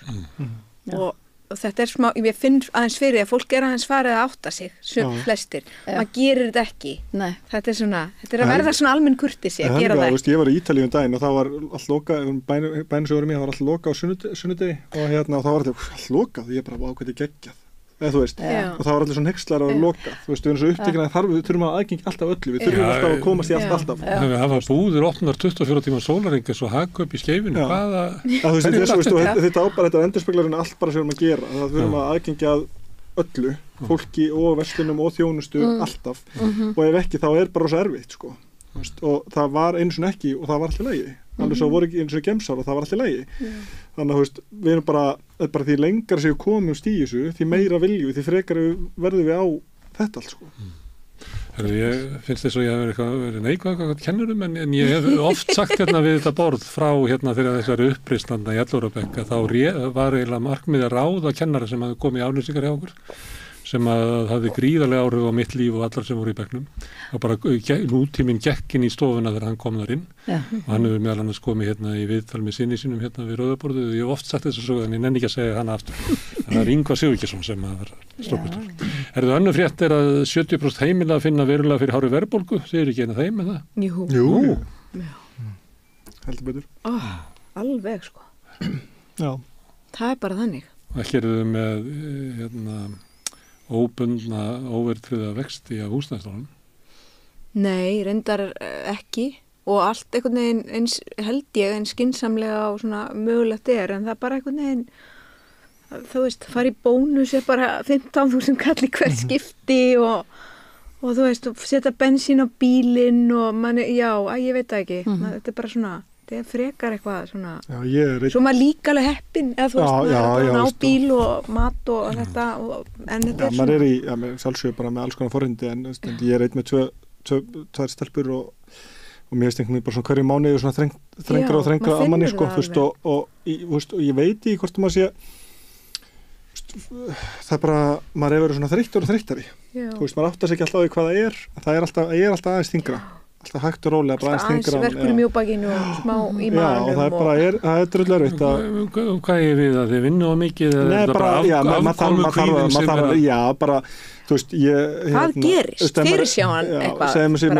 Og þetta er smá, ég finn aðeins fyrir að fólk er aðeins farið að átta sig, flestir. Maður gerir þetta ekki. Nei. Þetta er svona, þetta er að verða svona almenn kurteisi að gera það ekki. Ég var í Ítalíu daginn og þá var allt lokað, bænisögurum ég, það var allt lokað á sunnudegi og þá var allt lokað og ég bara ákveði geggjað. Eða, þú veist, og það var allir svona hexlar að loka, þú veist, við erum svo upptekinn að við þurfum að aðgengi alltaf öllu, við þurfum alltaf að komast í alltaf. Það var búðir opnar 24 tíma sólarhringa svo Hagkaup í Skeifinu, hvaða... Þetta ábæra, þetta endurspeglarinn allt bara sem við erum að gera, það þurfum að aðgengi að öllu, fólki og verslunum og þjónustu alltaf, og ef ekki þá er bara svo erfitt, sko, og það var eins og ekki og það var alltaf lagi. Alveg svo voru ekki eins og gemsár og það var alltaf lægi. Þannig að við erum bara því lengar sem við komumst í þessu, því meira viljum við, því frekar verðum við á þetta allt sko. Ég finnst þess að ég hef verið neikvæð kennurum en ég hef oft sagt hérna við þetta borð frá hérna þegar þessari uppreisnanda í Ellórabekk að þá var eiginlega markmið að ráða kennara sem hafði komið í aflýsingar hjá okkur sem að hafði gríðarlega áhrif á mitt líf og allar sem voru í bekknum og bara nútíminn gekk inn í stofuna þegar hann kom þar inn og hann hefur meðal annars komið hérna í viðtal með sinni sínum hérna við Rauðaborðið og ég hef oft sagt þess að sögðu en ég nenni ekki að segja hana aftur það er Ingvar Sigurgeirsson sem að var stórkostur. Er það önnur frétt er að 70% heimila finna verulega fyrir hárri verðbólgu, segir ekki eina þeim með það? Jú. Heldur betur. Alveg sko. Já. Það er bara þannig. Ekki eru þau með hérna óbundna, óverðtryggða vexti af húsnæðislánum? Nei, reyndar ekki og allt einhvern veginn eins held ég eins skynsamlega og svona mögulegt en það er bara einhvern veginn þú veist, fara í bónus er bara 15.000 kall í hver skipti og þú veist, setja bensín á bílinn og manni, ég veit það ekki þetta er bara svona þetta er frekar eitthvað svona svo maður líka alveg heppinn eða þú veist, maður er á bíl og mat og þetta en þetta er svona maður er í, sjálfsögur bara með alls konar forrindi en ég er eitt með tvær stelpur og mér veist einhvern veginn bara svona hverju mánuði svona þrengra og þrengra að manni sko, þú veist, og ég veit í hvort maður sé það er bara, maður hefur verið svona þreyttur og þreyttari þú veist, maður áttar sig ekki alltaf á því hvað það er alltaf aðeins þyngra alltaf hægt og rólega, bara aðeins þyngra verkur í mjóbakinu og smá í maðurum og það er bara, það er drullu erfitt hvað er við að þið vinnu á mikið Nei, bara afkomu kvíðin sem er já, bara, þú veist hvað gerist, fyrirsjáan eitthvað segjum við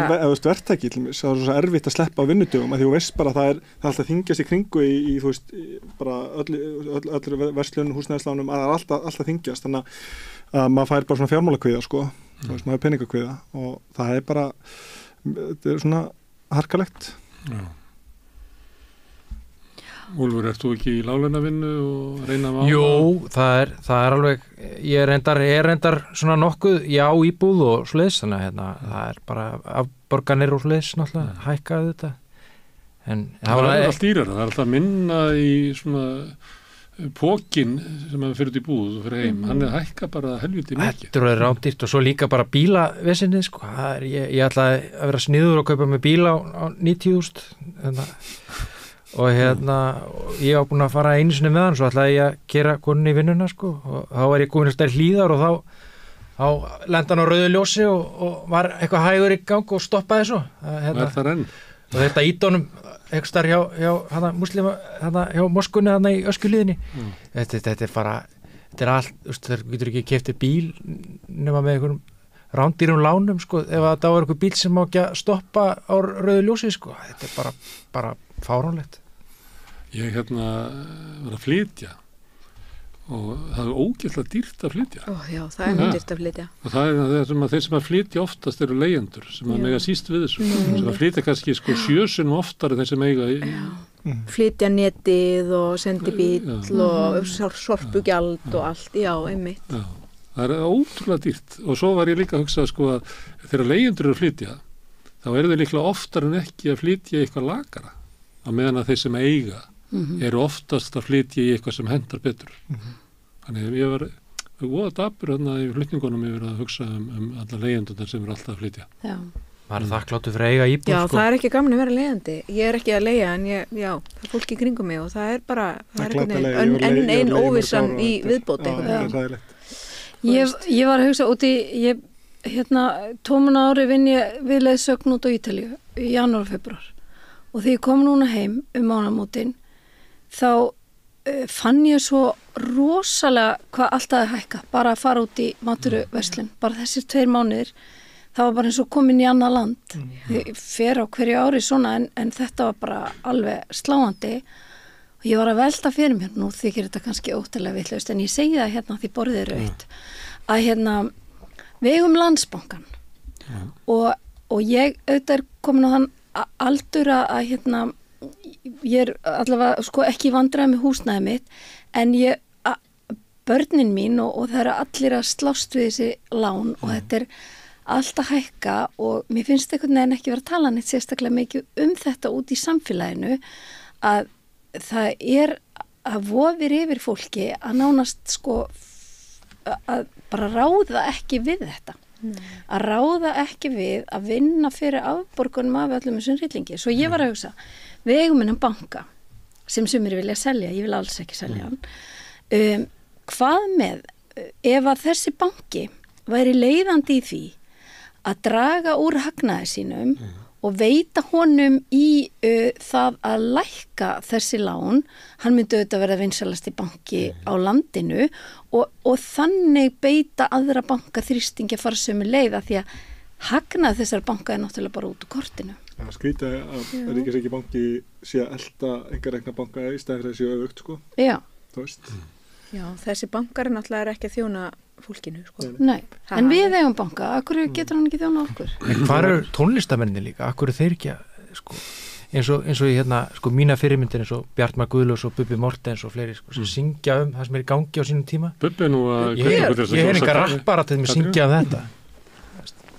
verktæki, það er svo erfitt að sleppa á vinnudögum, að því þú veist bara það er alltaf þyngjast í kringu í þú veist, bara öllu verslun, húsnæðislánum, það er alltaf þyngjast, þannig að maður fær bara svona fjármálakvíða, sko, þú veist, maður er peningakvíða og það er bara þetta er svona harkalegt. Úlfur, ert þú ekki í láglaunavinnu og reyna að Jú, það er alveg ég er reyndar svona nokkuð íbúð og svoleiðis, þannig að hérna, það er bara afborganir og svoleiðis náttúrulega hækkaði þetta en það er alltaf dýrara, það er alltaf minna í svona pókin sem að fyrir út í búð og fyrir heim, hann er hækka bara helviti mikið. Þetta er rámdýrt og svo líka bara bílavesinni, sko, ég ætlaði að vera sniður og kaupa með bíla á 90.000 og hérna, ég var búin að fara einu sinni með hann, svo ætlaði ég að keyra konunni í vinnuna, sko, og þá var ég komin að stærð hlíðar og þá lenda hann á rauðu ljósi og var eitthvað hægur í gang og stoppaði svo. Var það enn? Og þetta ídónum ekstar hjá muslima hjá moskunni þarna í Öskjuhlíðinni þetta er bara þetta allt, þeir getur ekki keyptir bíl nema með einhverjum rándýrum lánum, sko, ef það var einhver bíl sem má ekki að stoppa á rauðu ljósi, sko, þetta er bara fáránlegt. Ég var að flytja og það er ógeðslega dýrt að flytja. Já, það er mjög dýrt að flytja. Og það er sem að þeir sem að flytja oftast eru leigjendur sem að mega síst við þessu. Sem að flytja kannski 7 sinnum oftar en þeir sem eiga flytja netið og sendi bíl og sorpugjald og allt, já, einmitt. Já, það er ótrúlega dýrt og svo var ég líka að hugsa sko að þegar leigjendur eru að flytja þá eru þeir líklega oftar en ekki að flytja í eitthvað lakara á meðan að þeir sem eiga eru oftast að flytja í eitthvað sem hendar betur. Þannig að ég var voða dapur í flutningunum yfir að hugsa alla leigjendur sem eru alltaf að flytja. Já. Maður þakkláttur fyrir að eiga íbúð, Já, sko. það er ekki gaman að vera leigjandi. Ég er ekki að leigja en það er fólki í kringum mig og það er bara, ein óvissan í viðbót einhvern. Ég var að hugsa út í, 2 ári vinn ég við leiðsögn út á Ítalíu í janúar og febrúar og þegar ég kom núna heim mánaðamótin þá fann ég svo rosalega hvað alltaf að hækka, bara að fara út í matvöruverslun, bara þessir 2 mánuðir. Það var bara eins og komin í annað land. Ég fer á hverju ári svona en þetta var bara alveg sláandi og ég var að velta fyrir mér, nú þykir þetta kannski óttalega vitlaust en ég segi það því borðið er rautt að við eigum Landsbankann og ég auðvitað er komin á þann aldur að ég er allavega sko ekki vandræði með húsnæði mitt en börnin mín og það eru allir að slást við þessi lán og þetta er alltaf hækka og mér finnst einhvern veginn ekki verið að tala neitt sérstaklega mikið þetta út í samfélaginu að það er að vofir yfir fólki að nánast sko að bara ráða ekki við þetta. Að ráða ekki við að vinna fyrir afborgunum af öllum þessum hryllingi. Svo ég var að hugsa, við eigum innan banka sem sumir vilja selja, ég vil alls ekki selja hann. Hvað með ef að þessi banki væri leiðandi í því að draga úr hagnaði sínum og veita honum í það að lækka þessi lán, hann myndi auðvitað verða vinsælasti banki á landinu og þannig beita aðra banka þrýstingi að fara sömu leið að því að hagnaði þessar banka er náttúrulega bara út úr kortinu. Það skrítið að ríkisríki banki sé að elta einhverregna banka í stæðin fyrir að séu öfugt, sko. Já. Þú veist. Já, þessi bankar er náttúrulega ekki að þjóna fólkinu, sko. Nei, en við eigum banka, akkur getur hann ekki þjóna okkur? En hvað eru tónlistamenninni líka? Akkur þeir ekki að, sko, eins og í sko, mína fyrirmyndir eins og Bjartmar Guðlaugs og Bubbi Mortens og fleiri, sko, sem syngja það sem er í gangi á sínum tíma. Bubbi nú að... Ég enga rappara til að syngja þetta.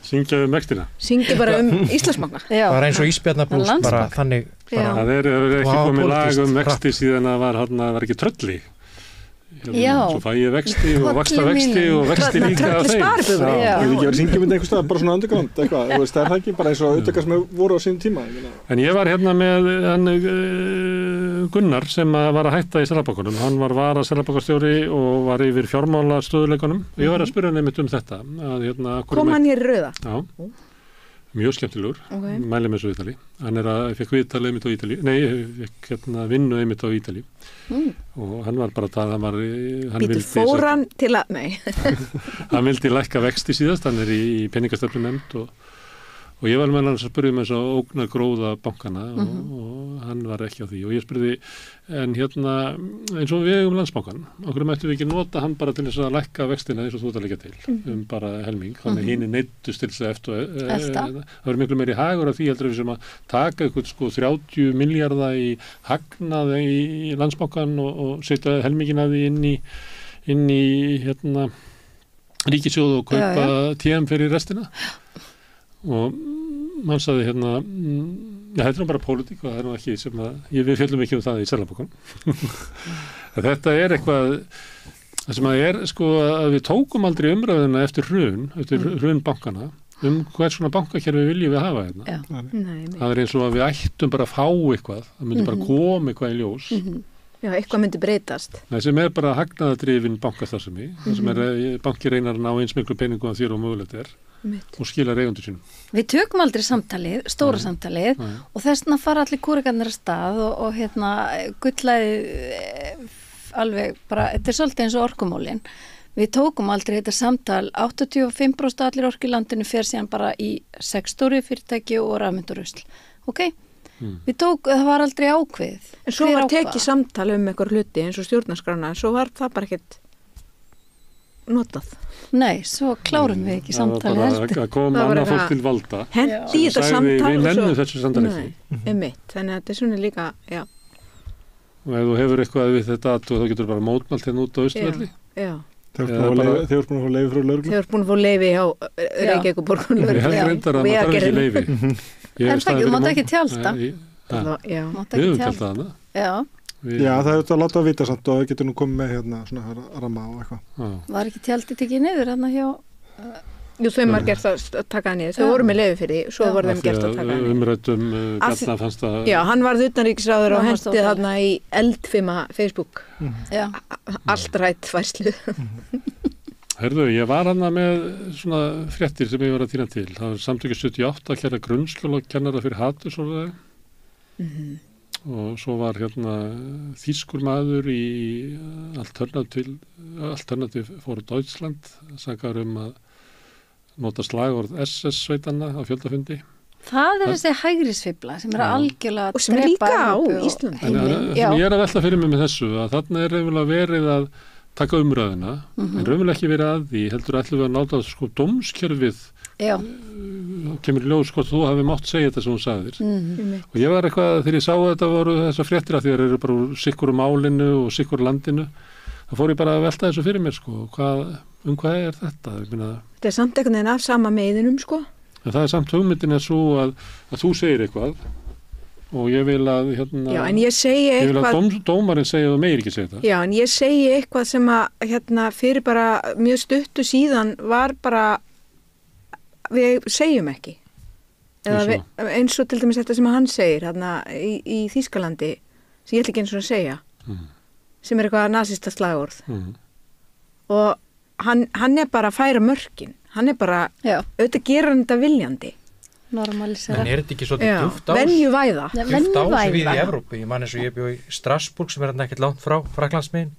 Syngja vextina. Syngja bara Íslandsbanka. Bara eins og Ísbjarnarblús, bara þannig. Það er ekki komið lag vexti síðan að var ekki Trölli. Svo fæ ég vexti og vaxta vexti og vexti líka af þeim. Ég hef ekki verið syngjum einhvers staðar, bara svona underground eitthvað, þú veist, það er ekki bara eins og auðvitað sem voru á sínum tíma. En ég var með Gunnar sem var að hætta í Seðlabankanum, hann var varaseðlabankastjóri og var yfir fjármála stöðuleikunum. Ég var að spyrja hann einmitt þetta. Kom hann hér í Rauða? Já. Mjög skemmtilegur, mæli með svo Ítali. Hann ég fekk viðtalið einmitt á Ítali, ég fekk vinnu einmitt á Ítali og hann var bara það, Býtur fóran til að, nei. Hann vildi lækka vexti síðast, hann í peningastöfnunefnd og ég var með hann að spyrja með þess að ógna gróða bankana og hann var ekki á því og ég spurði, en eins og við eigum Landsbankann, okkur mættum við ekki nota hann bara til þess að lækka vextina eins og þú ert að leggja til, bara helming, þannig hinn neyddust til þess að það verður miklu meiri hagur af því heldur við sem að taka eitthvað sko 30 milljarða í hagnaði í Landsbankann og setja helmingin af því inn í ríkissjóð og kaupa TM fyrir restina. Og mann sagði þetta er bara pólitík og það er ekki sem við fjöllum ekki það í Seðlabankanum. Þetta eitthvað það sem sko að við tókum aldrei umræðuna eftir hrun bankana hvers svona bankakerfi viljum við hafa hérna. Það eins og að við ættum bara að fá eitthvað, það myndi bara koma eitthvað í ljós. Já, eitthvað myndi breytast. Það sem bara hagnaðardrifin bankastarfsemi, það sem banki reynar að ná eins miklu peningum að þér og mögulegt og skilar eigendur sínum. Við tökum aldrei samtalið, stóra samtalið og þessna fara allir kúrekarnir að stað og gullaði alveg bara, þetta svolítið eins og orkumálin. Við tókum aldrei þetta samtal, 85% allir orku í landinu fer síðan bara í 6 stóri fyrirtæki og rafmyndurusl. Ok? Það var aldrei ákveð. En svo var tekið samtal einhver hluti eins og stjórnarskrána, svo var það bara ekkert notað. Nei, svo klárum við ekki samtalið heldur. Það kom annað fólk til valda. Hendi í þetta samtal. Við nennum þessu samtal ekki. Þannig að þetta er svona líka, já. Og ef þú hefur eitthvað við þetta þá getur bara mótmælt hérna út á Austurvelli. Já. Þeir eru búin að fá leyfi frá lögreglu. Þeir eru búin að fá leyfi hjá Reykjavíkurborg lögreglu. Ég held reyndar að maður þarf ekki leyfi. En það mátt ekki tjálta. Við höfum tjáltað hana. Já, það er þetta að láta að vita samt og það getur nú komið með hérna svona ramma og eitthvað. Var ekki tjaldið tekið niður hérna hjá... Jú, þau var gert að taka það niður. Þau voru með leyfi fyrir því, svo voru þeim gert að taka það niður. Umrættum Bjarna fannst að... Já, hann varð utanríkisráður og hendi þarna í eldfima Facebook. Allt rætt færslu. Herðu, ég var hana með svona fréttir sem ég var að týna til. Það var samtökið 78 að kæra grunnskóla og kennara fyrir hatursórðaði. Og svo var hérna þýskur maður í Alternativ for Deutschland sakar að nota slagorð SS-sveitanna á fjöldafundi. Það er þessi hægrisfibla sem er algjörlega og sem er líka á Íslandi. Ég er að velta fyrir mig með þessu að þarna er raunverulega verið að taka umræðuna, en raunverulega ekki verið að því, heldur ætlum við að náta sko dómskerfið kemur í ljós hvort þú hafi mátt segja þetta sem hún sagðir. Og ég var eitthvað, þegar ég sá þetta voru þessar fréttir að því að þeir eru bara úr sikkur málinu og sikkur landinu, þá fór ég bara að velta þessu fyrir mér sko, hvað er þetta? Þetta er samt einhvern veginn af sama meiðinum sko. En það er samt hugmyndin er svo að þú segir eitthvað og ég vil að Já, en ég segi eitthvað... Ég vil að dómarinn segja og meir ekki segja það. Já, en ég segi eitthvað sem að fyrir bara mjög stuttu síðan var bara við segjum ekki. Eða eins og til dæmis þetta sem hann segir í Þýskalandi sem ég ætla ekki eins og að segja sem er eitthvað nasista slagorð og hann er bara að færa mörkin. Hann er bara, auðvitað gera hann þetta viljandi. Normalisera. En er þetta ekki svolítið djúpt ás? Venjuvæða. Djúpt ás við í Evrópu. Ég man eins og ég bjó í Strasbourg sem er hérna ekkert langt frá Frakklandsmegin.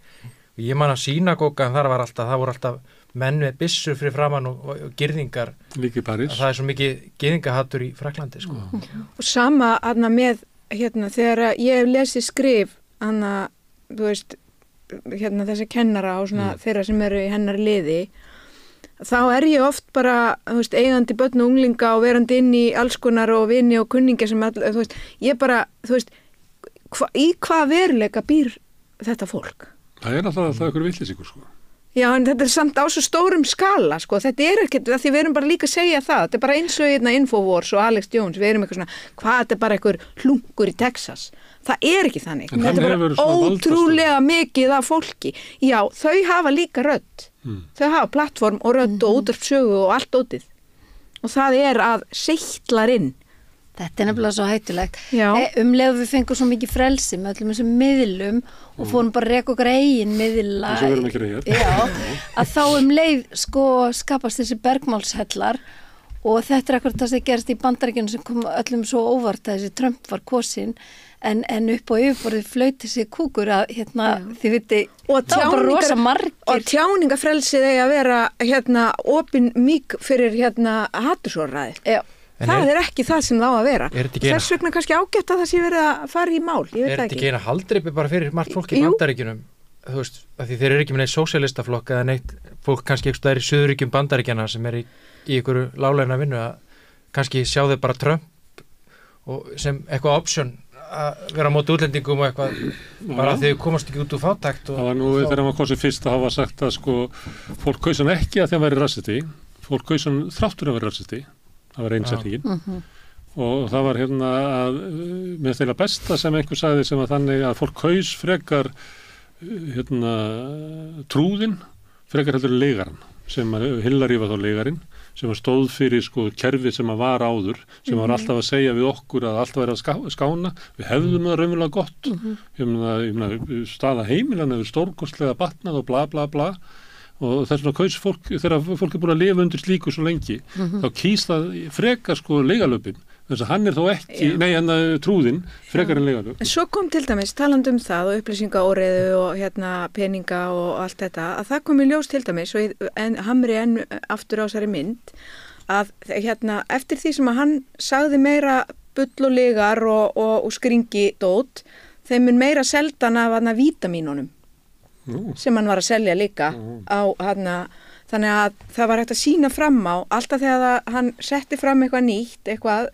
Og ég man að sínagógan það voru alltaf menn með byssur fyrir framann og girðingar. Líka í París. Það er svo mikið girðingahattur í Frakklandi sko. Og sama með þegar ég hef lesið skrif þú veist þessi kennara og svona þeirra sem eru í hennar liði þá er ég oft bara, þú veist, eigandi börn og unglinga og verandi inn í alls konar og vini og kunningja sem þú veist, ég bara, þú veist, í hvað veruleika býr þetta fólk? Það er alltaf einhver villisíkur, sko. Já, en þetta er samt á svo stórum skala, sko, þetta er ekkert, því við erum bara líka að segja það, þetta er bara eins og Infowars og Alex Jones, við erum eitthvað svona, þetta er bara einhver hlunkur í Texas. Það er ekki þannig. Þetta er bara ótrúlega mikið af fólki. Já, þau hafa líka rödd. Þau hafa plattform og rödd og útvarpssögu og allt ótið. Og það er að seytlar inn. Þetta er nefnilega svo hættulegt. Leið við fengum svo mikið frelsi með öllum þessum miðlum og fórum bara að reka okkar eigin miðla. Þess að verðum ekki reyðar. Já, að þá leið skapast þessi bergmálshellar og þetta er akkurat það sem gerst í Bandaríkjunum sem kom öllum svo óvart að þessi Trump var kosinn. En upp og yfirborðið flauti sig kúkur að þið viti það var bara rosa margir og tjáningafrelsið eigi að vera opin mík fyrir hatursorðræði. Það er ekki það sem það á að vera. Þess vegna kannski ágætt að það sé verið að fara í mál. Er þetta ekki eina haldreipi bara fyrir margt fólk í Bandaríkjunum? Þú veist, að því þeir eru ekki með neitt sósíalistaflokk eða neitt fólk kannski eitthvað er í Suðurríkjum Bandaríkjana sem er í einhverju láglauna vinnu að kannski sjá þau bara Trump og sem eitthvað option að vera á móti útlendingum og eitthvað bara þegar þau komast ekki út úr fátækt það var nú þegar hann var kosið fyrst að hafa sagt að sko fólk kaus hann ekki að þeim væri rassisti fólk kaus hann þráttur að vera rassisti það var einsetningin og það var að með þeirra besta sem einhver sagði sem að þannig að fólk kaus frekar trúðin frekar heldur legaran sem Hillary var þá legarinn sem stóð fyrir sko kerfið sem að var áður sem var alltaf að segja við okkur að alltaf vera að skána við hefðum það raunverulega gott ég meina staða heimilanna við stórkostlega batnað og bla bla bla og þess vegna kaus fólk þegar fólk er búin að lifa undir slíku svo lengi þá kýs það frekar sko leigalöpin þess að hann þó ekki, trúðinn frekar en legalög. En svo kom til dæmis talandi það og upplýsingaóreiðu og peninga og allt þetta, að það kom í ljós til dæmis og hamri enn aftur á þessari mynd að eftir því sem að hann sagði meira bull og lygar og skringi dót, þeim mun meira seldan af vítamínunum sem hann var að selja líka á þannig að það var hægt að sýna fram á alltaf þegar hann setti fram eitthvað nýtt, eitthvað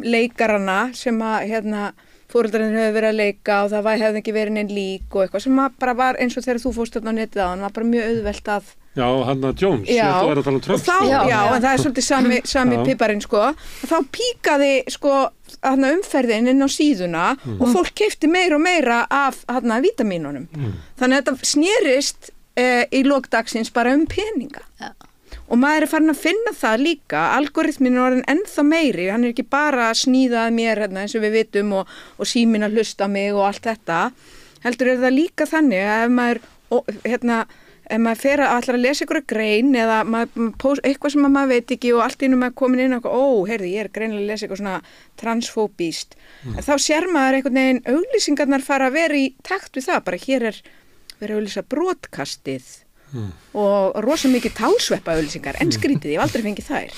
leikarana sem að fóreldrarnir hefur verið að leika og það hefði ekki verið neinn lík og eitthvað sem bara var eins og þegar þú fórst á netið á hann var bara mjög auðvelt að Já, hann að Jones, þetta var að tala Trump. En það er svolítið sami piparinn, þá píkaði, umferðin inn á síðuna og fólk keypti meira og meira af, vítamínunum. Þannig að þetta snerist í lokdagsins bara peninga. Já. Og maður farin að finna það líka, algoritminn er orðin ennþá meiri, hann er ekki bara að sníða að mér, eins og við vitum, og síminn að hlusta mig og allt þetta. Heldur það líka þannig að ef maður, ef maður fer að ætla að lesa einhverja grein eða eitthvað sem maður veit ekki og allt innum maður komin inn og ég er greinilega að lesa eitthvað svona transfóbíst. Þá sér maður einhvern veginn auglýsingarnar fara að vera í takt við það, bara hér er verið að auglýsa brotkastið og rosa mikið tálsveppa auglýsingar, en skrítið, ég hef aldrei fengið þær.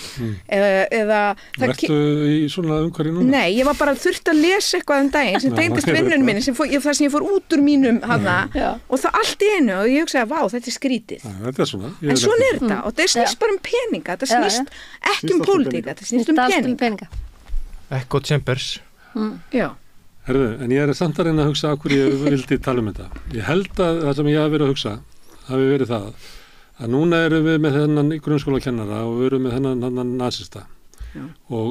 Ertu í svona umhverju núna? Nei, ég var bara þurft að lesa eitthvað daginn sem tengdist vinnunum minni, það sem ég fór út úr mínum og það allt í einu og ég hugsaði, vá, þetta er skrítið. Þetta er svona. En svona er þetta og það snýst bara peninga, þetta snýst ekki pólitíka, þetta snýst peninga. Echo Chambers. Já. Herðu, en ég samt að reyna að hugsa af hverju ég vildi tala þetta. Ég held að það sem ég hafi verið að hugsa hafi verið það að núna erum við með þennan grunnskólakennara og við erum með þennan nasista og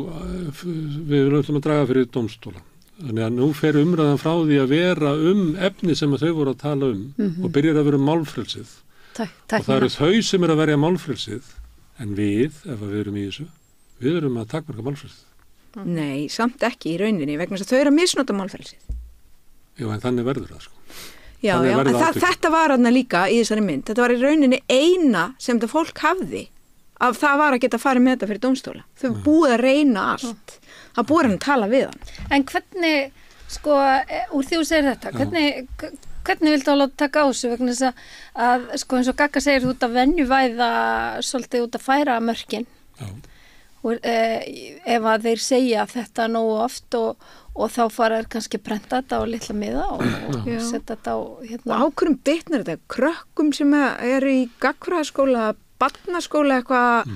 við viljum að draga fyrir dómstóla. Þannig að nú fer umræðan frá því að vera efni sem þau voru að tala og byrjar að vera málfrelsið. Og það eru þau sem að verja málfrelsið en við, ef við erum í þessu, við erum að takmarka málfrelsið. Nei, samt ekki í rauninni vegna þess að þau eru að misnota málfrelsið. Já, en þannig verður það, Já, en þetta var þarna líka í þessari mynd. Þetta var í rauninni eina sem þetta fólk hafði. Það var að geta farið með þetta fyrir dómstóla. Þau búið að reyna allt. Það búið að tala við hann. En hvernig, úr því þú segir þetta, hvernig viltu að láta taka á þessu vegna þess að eins og Gagga segir þú út að venjuvæða svolítið út að færa mörkin. Já. Og ef að þeir segja þetta nógu oft og þá fara þær kannski prenta þetta á litla miða og setja þetta á Og á hverjum bitnar þetta? Krökkum sem eru í gagnfræðaskóla, barnaskóla eitthvað,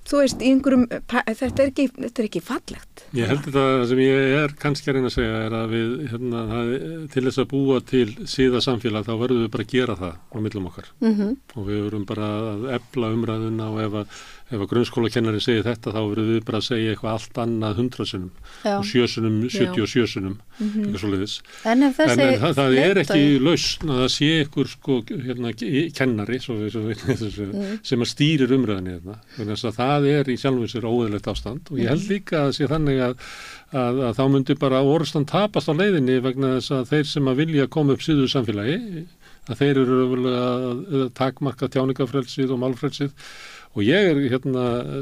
þú veist, í einhverjum, þetta er ekki fallegt. Ég held þetta sem ég kannski að reyna að segja er að við, til þess að búa til síða samfélag þá verðum við bara að gera það á millum okkar. Og við verðum bara að efla umræðuna og ef að grunnskólakennari segir þetta þá verðum við bara að segja eitthvað allt annað 100 sinnum og 7 sinnum, 77 sinnum, eitthvað svoleiðis. En það er ekki lausn að það sé ykkur kennari sem að stýrir umræðinni hérna. Þannig að það er í sjálfum sér óeðlilegt ástand og ég held líka að sé þannig að þá myndi bara orðstand tapast á leiðinni vegna þess að þeir sem að vilja koma upp síðu samfélagi, að þeir eru að takmarka tjáningafrelsið og málfrelsið og ég er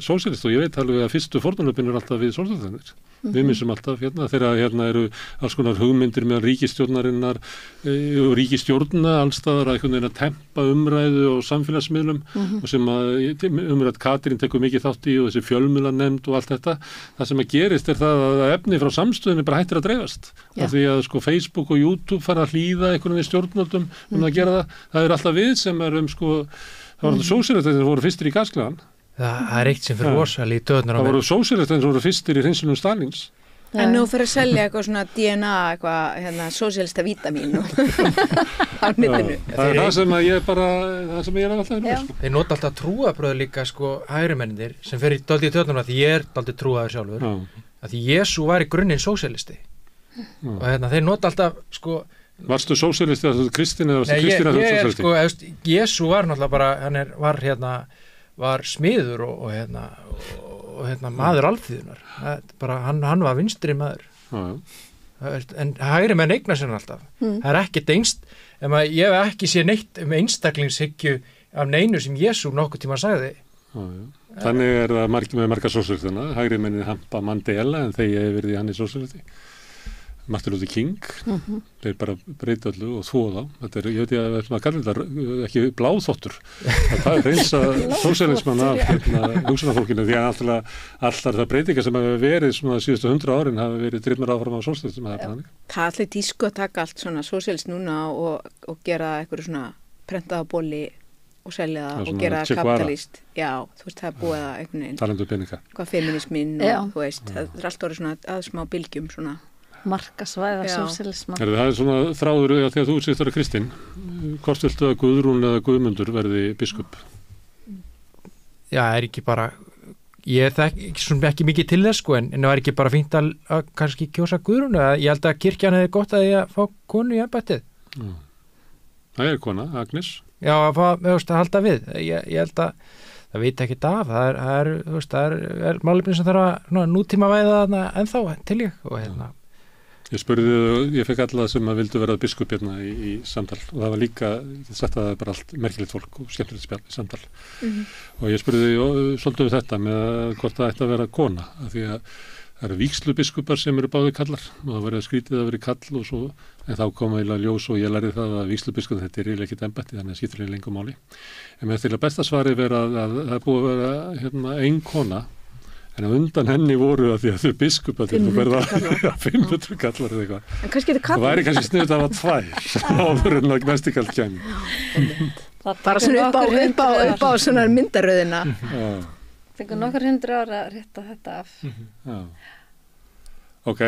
sósíalist og ég veit alveg að fyrstu fórnarlöpin er alltaf við sósíalistannir. Við missum alltaf þegar eru alls konar hugmyndir með ríkisstjórnarinnar og ríkisstjórna allstaðar að einhvern veginn að tempa umræðu og samfélagsmiðlum og sem að umræð Katrín tekur mikið þátt í og þessi fjölmiðlanefnd og allt þetta. Það sem að gerist er það að efni frá samstöðinni bara hættir að dreifast. Af því að Facebook og YouTube fara að hlýða einhvern veginn stjórnvöldum að gera það. Það er alltaf við sem erum það var sósíalistar sem voru fyrstir í gaskleðan. Það er eitt sem fyrir rosalega í döðnar á mér. Það voru sósíalistar sem voru fyrstir í hreinsunum Stalins. En nú fyrir að selja eitthvað svona DNA, eitthvað sósíalista vítamín á netinu. Það er það sem ég er alltaf í Þeir nota alltaf trúabröð líka hægrimennir sem fer í dálítið döðnar því ég er dálítið trúaður sjálfur. Því Jesú var í grunninn sósíalisti. Og þeir nota alltaf Varstu sósíalisti að Kristín eða varstu Kristín að sósíalisti? Jesú var náttúrulega bara, var smiður og maður alþýðunar. Hann var vinstri maður. En hægri menn eignar sér alltaf. Það er ekkert ég hef ekki séð neitt einstaklingshyggju af neinu sem Jesú nokkuð tíma sagði. Þannig það með marga sósíalistana, hægri menni hampa Mandela en þeir hefur verið í hann í sósíalisti. Martin Luther King, þeir bara breyta öllu og þóða þá. Þetta ég veit ég að maður kallar þetta ekki bláþóttur. Það reynsa sósíalismann af hugsunarfólkinu því að allar það breytingar sem hafa verið svona síðustu 100 árin hafa verið drifnar áfram á sósíalistum. Það er allir tísku að taka allt svona sósíalist núna og gera eitthvað svona prentaða bóli og selja það og gera það kapitalist. Já, þú veist, það er búið að einhvern veginn. Talandu peninga. Hvað feminismin og þú veist, það er allt orðið svona að smá bylgjum svona. Markasvæða sósíalisma. Það er svona þráður þegar þú sést að Kristín, hvort viltu að Guðrún eða Guðmundur verði biskup? Já, ekki bara, ég þekki ekki mikið til þess sko, en það er ekki bara fínt að kannski kjósa Guðrún, ég held að kirkjan hefði gott að ég fá konu í embættið. Það er kona, Agnes. Já, að halda við. Ég held að það veit ekki af, það er málefni sem þarf að nútíma væða ennþá til ég og Ég spurði, ég fekk alla sem að vildu verða biskup hérna í samtal og það var líka, þetta er bara allt merkilegt fólk og skemmtilegt spjall í samtal og ég spurði svolítið við þetta með hvort það ætti að vera kona af því að það eru vígslubiskupar sem eru báðir kallar og það var skrítið að vera kall og svo, en þá kom eiginlega ljós og ég lærði það að vígslubiskupar þetta er eiginlega ekkert embætti þannig að skiptir lengur máli en með til að besta svari vera að það er búið að vera ein kona en á undan henni voru að því að þau biskupa til að verða 500 kallar eða eitthvað. En kannski þetta kallar. Það væri kannski sniðut að hafa 2 áður en að næsti kall kæmi. Bara svona upp á svona myndaröðina. Þegar nokkur 100 ára að rétta þetta af. Já. Ok.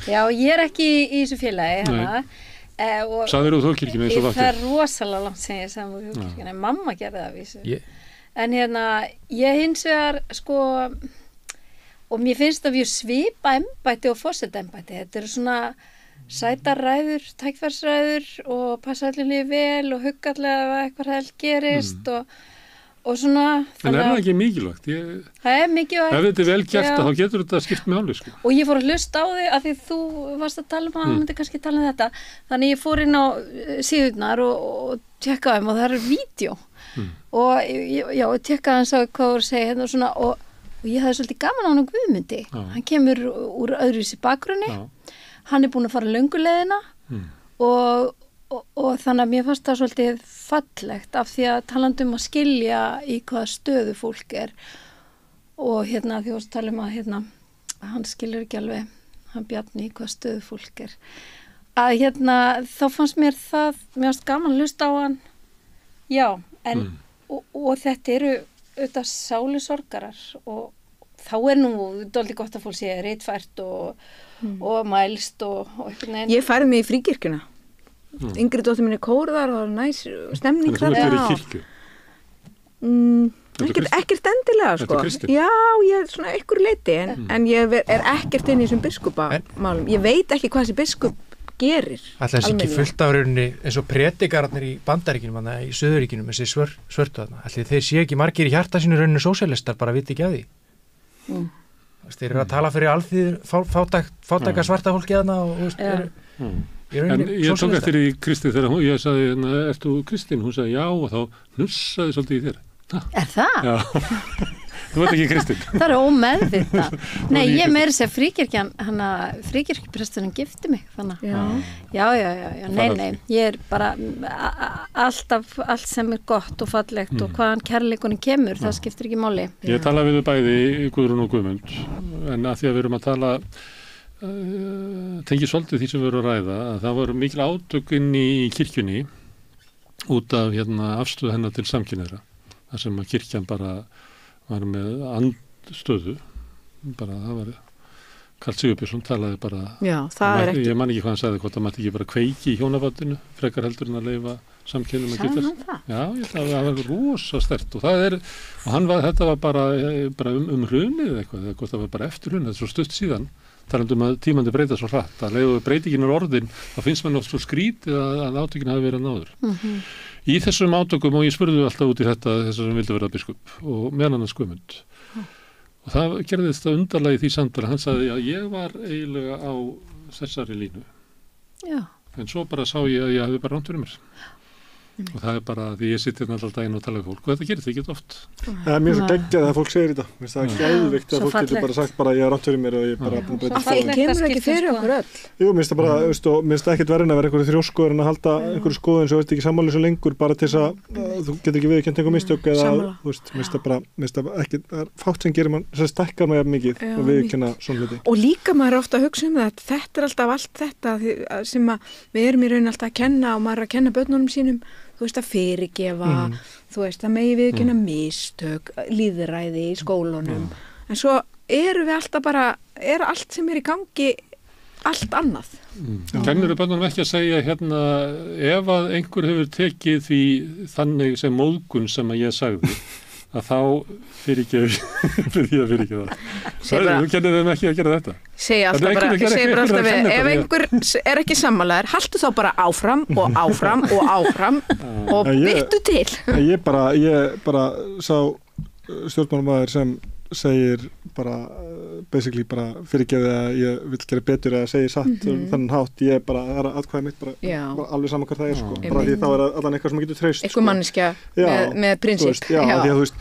Já, ég er ekki í þessu félagi hana. Sagðir þú þjóðkirkjunni eins og það er rosalega langt sem ég sagði úr þjóðkirkjunni. Mamma gerði það vísu. En ég hins vegar sko og mér finnst að við svipa embætti og forsetaembætti. Þetta eru svona sætar ræður, tækifærsræður og passa allir vel og huggallega ef eitthvað held gerist og svona. En það ekki mikilvægt? Það er mikilvægt. Ef þetta er vel gert þá getur þetta skipt með alveg sko. Og ég fór að hlusta á þig af því þú varst að tala hann myndi kannski tala um þetta. Þannig ég fór inn á síðurnar og tjekkaði og það eru vídeo. Og ég tjekkaði hans á hvað voru að segja hérna og svona og ég hafði svolítið gaman á hann Guðmundi. Hann kemur úr öðruvísi bakgrunni. Hann er búin að fara lönguleiðina og þannig að mér fannst það svolítið fallegt af því að talandi að skilja í hvaða stöðu fólk er og því að tala að hann skilur ekki alveg hann Bjarni í hvaða stöðu fólk er að þá fannst mér fannst gaman að hlusta á hann en og þetta eru auðvitað sálusorgarar og þá nú dálítið gott að fólk sé ritfært og mælst og einhvern veginn. Ég færði mig í fríkirkjuna. Yngri dóttir mín kóruðar og næs stemning þar. Þú ert verið í kirkju? Ekkert endilega sko. Já, ég svona einhver leiti en ég er ekkert inn í þessum biskupamálum. Ég veit ekki hvað þessi biskup gerir. Ætli þessi ekki fullt af rauninni eins og predikararnir í Bandaríkjunum í Suðuríkjunum þessi svörtu þarna. Ætli þeir sé ekki margir í hjarta sínu rauninni sósíalistar bara viti ekki að því. Þeir eru að tala fyrir alþýður fátæka svarta fólki þarna og En ég tók eftir í Kristín þegar ég sagði, ert þú Kristín? Hún sagði já og þá hnussaði svolítið í þér. Er það? Já. Þú veit ekki Kristín. Það er ómeðvita. Nei, ég meiri sér fríkirkjan, fríkirkjupresturinn gifti mig, þannig. Já. Nei, ég er bara allt sem er gott og fallegt og hvaðan kærleikunni kemur, það skiptir ekki máli. Ég tala við bæði Guðrún og Guðmund, en að því að við erum að tala tengi svolítið því sem við erum að ræða að það voru mikil átök inn í kirkjunni út af afstöðu hennar til samkynhneigðra þar sem að kirkjan bara var með andstöðu bara það var Karl Sigurbjörnsson talaði bara ég man ekki hvað hann sagði hvort það mætti ekki bara kveiki í hjónabandinu frekar heldur en að leyfa samkynum að geta já, ég held að það var rosa sterkt og þetta var bara hrunið eitthvað það var bara eftir hrunið, þetta er svo stutt síðan talandum að tímandi breyta svo hratt að leiðu breytingin er orðin, þá finnst mann oft svo skrítið að átökin hafi verið náður í þessum átökum og ég spurði alltaf út í þessar sem vildi verða biskup og meðan annars Guðmund og það gerði þetta undarlega í því samtala hann sagði að ég var eiginlega á þessari línu en svo bara sá ég að ég hefði bara rámt fyrir mér og það bara því ég sitt alltaf daginn og tala við fólk og þetta gerir þið ekki oft. Mér er svo geggjað að fólk segir þetta. Mér finnst það geðvikt að fólk getur bara sagt bara ég er rátt fyrir mér og ég bara búin að breyta. Það kemur ekki fyrir okkur öll. Jú, mér finnst það bara, mér finnst það ekkert verið að vera einhverju þrjóskur en að halda einhverju skoðun sem veist ekki sammála svo lengur bara til þess að þú getur ekki viðurkennt einhver mistök eða, þú veist, mér finnst það ekki, það er fátt sem gerir mann, sem stækkar maður mikið og viðurkenna svona hluti. Og líka maður er ofta að hugsa þetta er alltaf allt þetta sem við erum í raun alltaf að kenna og maður er að kenna börnunum sínum, þú veist að fyrirgefa, þú veist að megi viðurkenna mistök, lýðræði í skólunum, en svo erum við alltaf bara, er allt sem er í gangi allt annað. Kennir börnunum ekki að segja hérna, ef að einhver hefur tekið því þannig sem móðgun sem að ég sagði, að þá fyrirgefa það. Þú kennir þeim ekki að gera þetta. Segja alltaf við, ef einhver er ekki sammálaður, haltu þá bara áfram og áfram og áfram og byttu til. Ég bara sá stjórnmálamaður sem segir bara basically bara fyrirgefi að ég vil gera betur eða segja satt þannig hátt, ég bara, það er atkvæðið mitt bara alveg saman hvað það er sko, bara því þá er allan eitthvað sem maður getur treyst. Eitthvað manneskja með prinsip. Já, því að þú veist,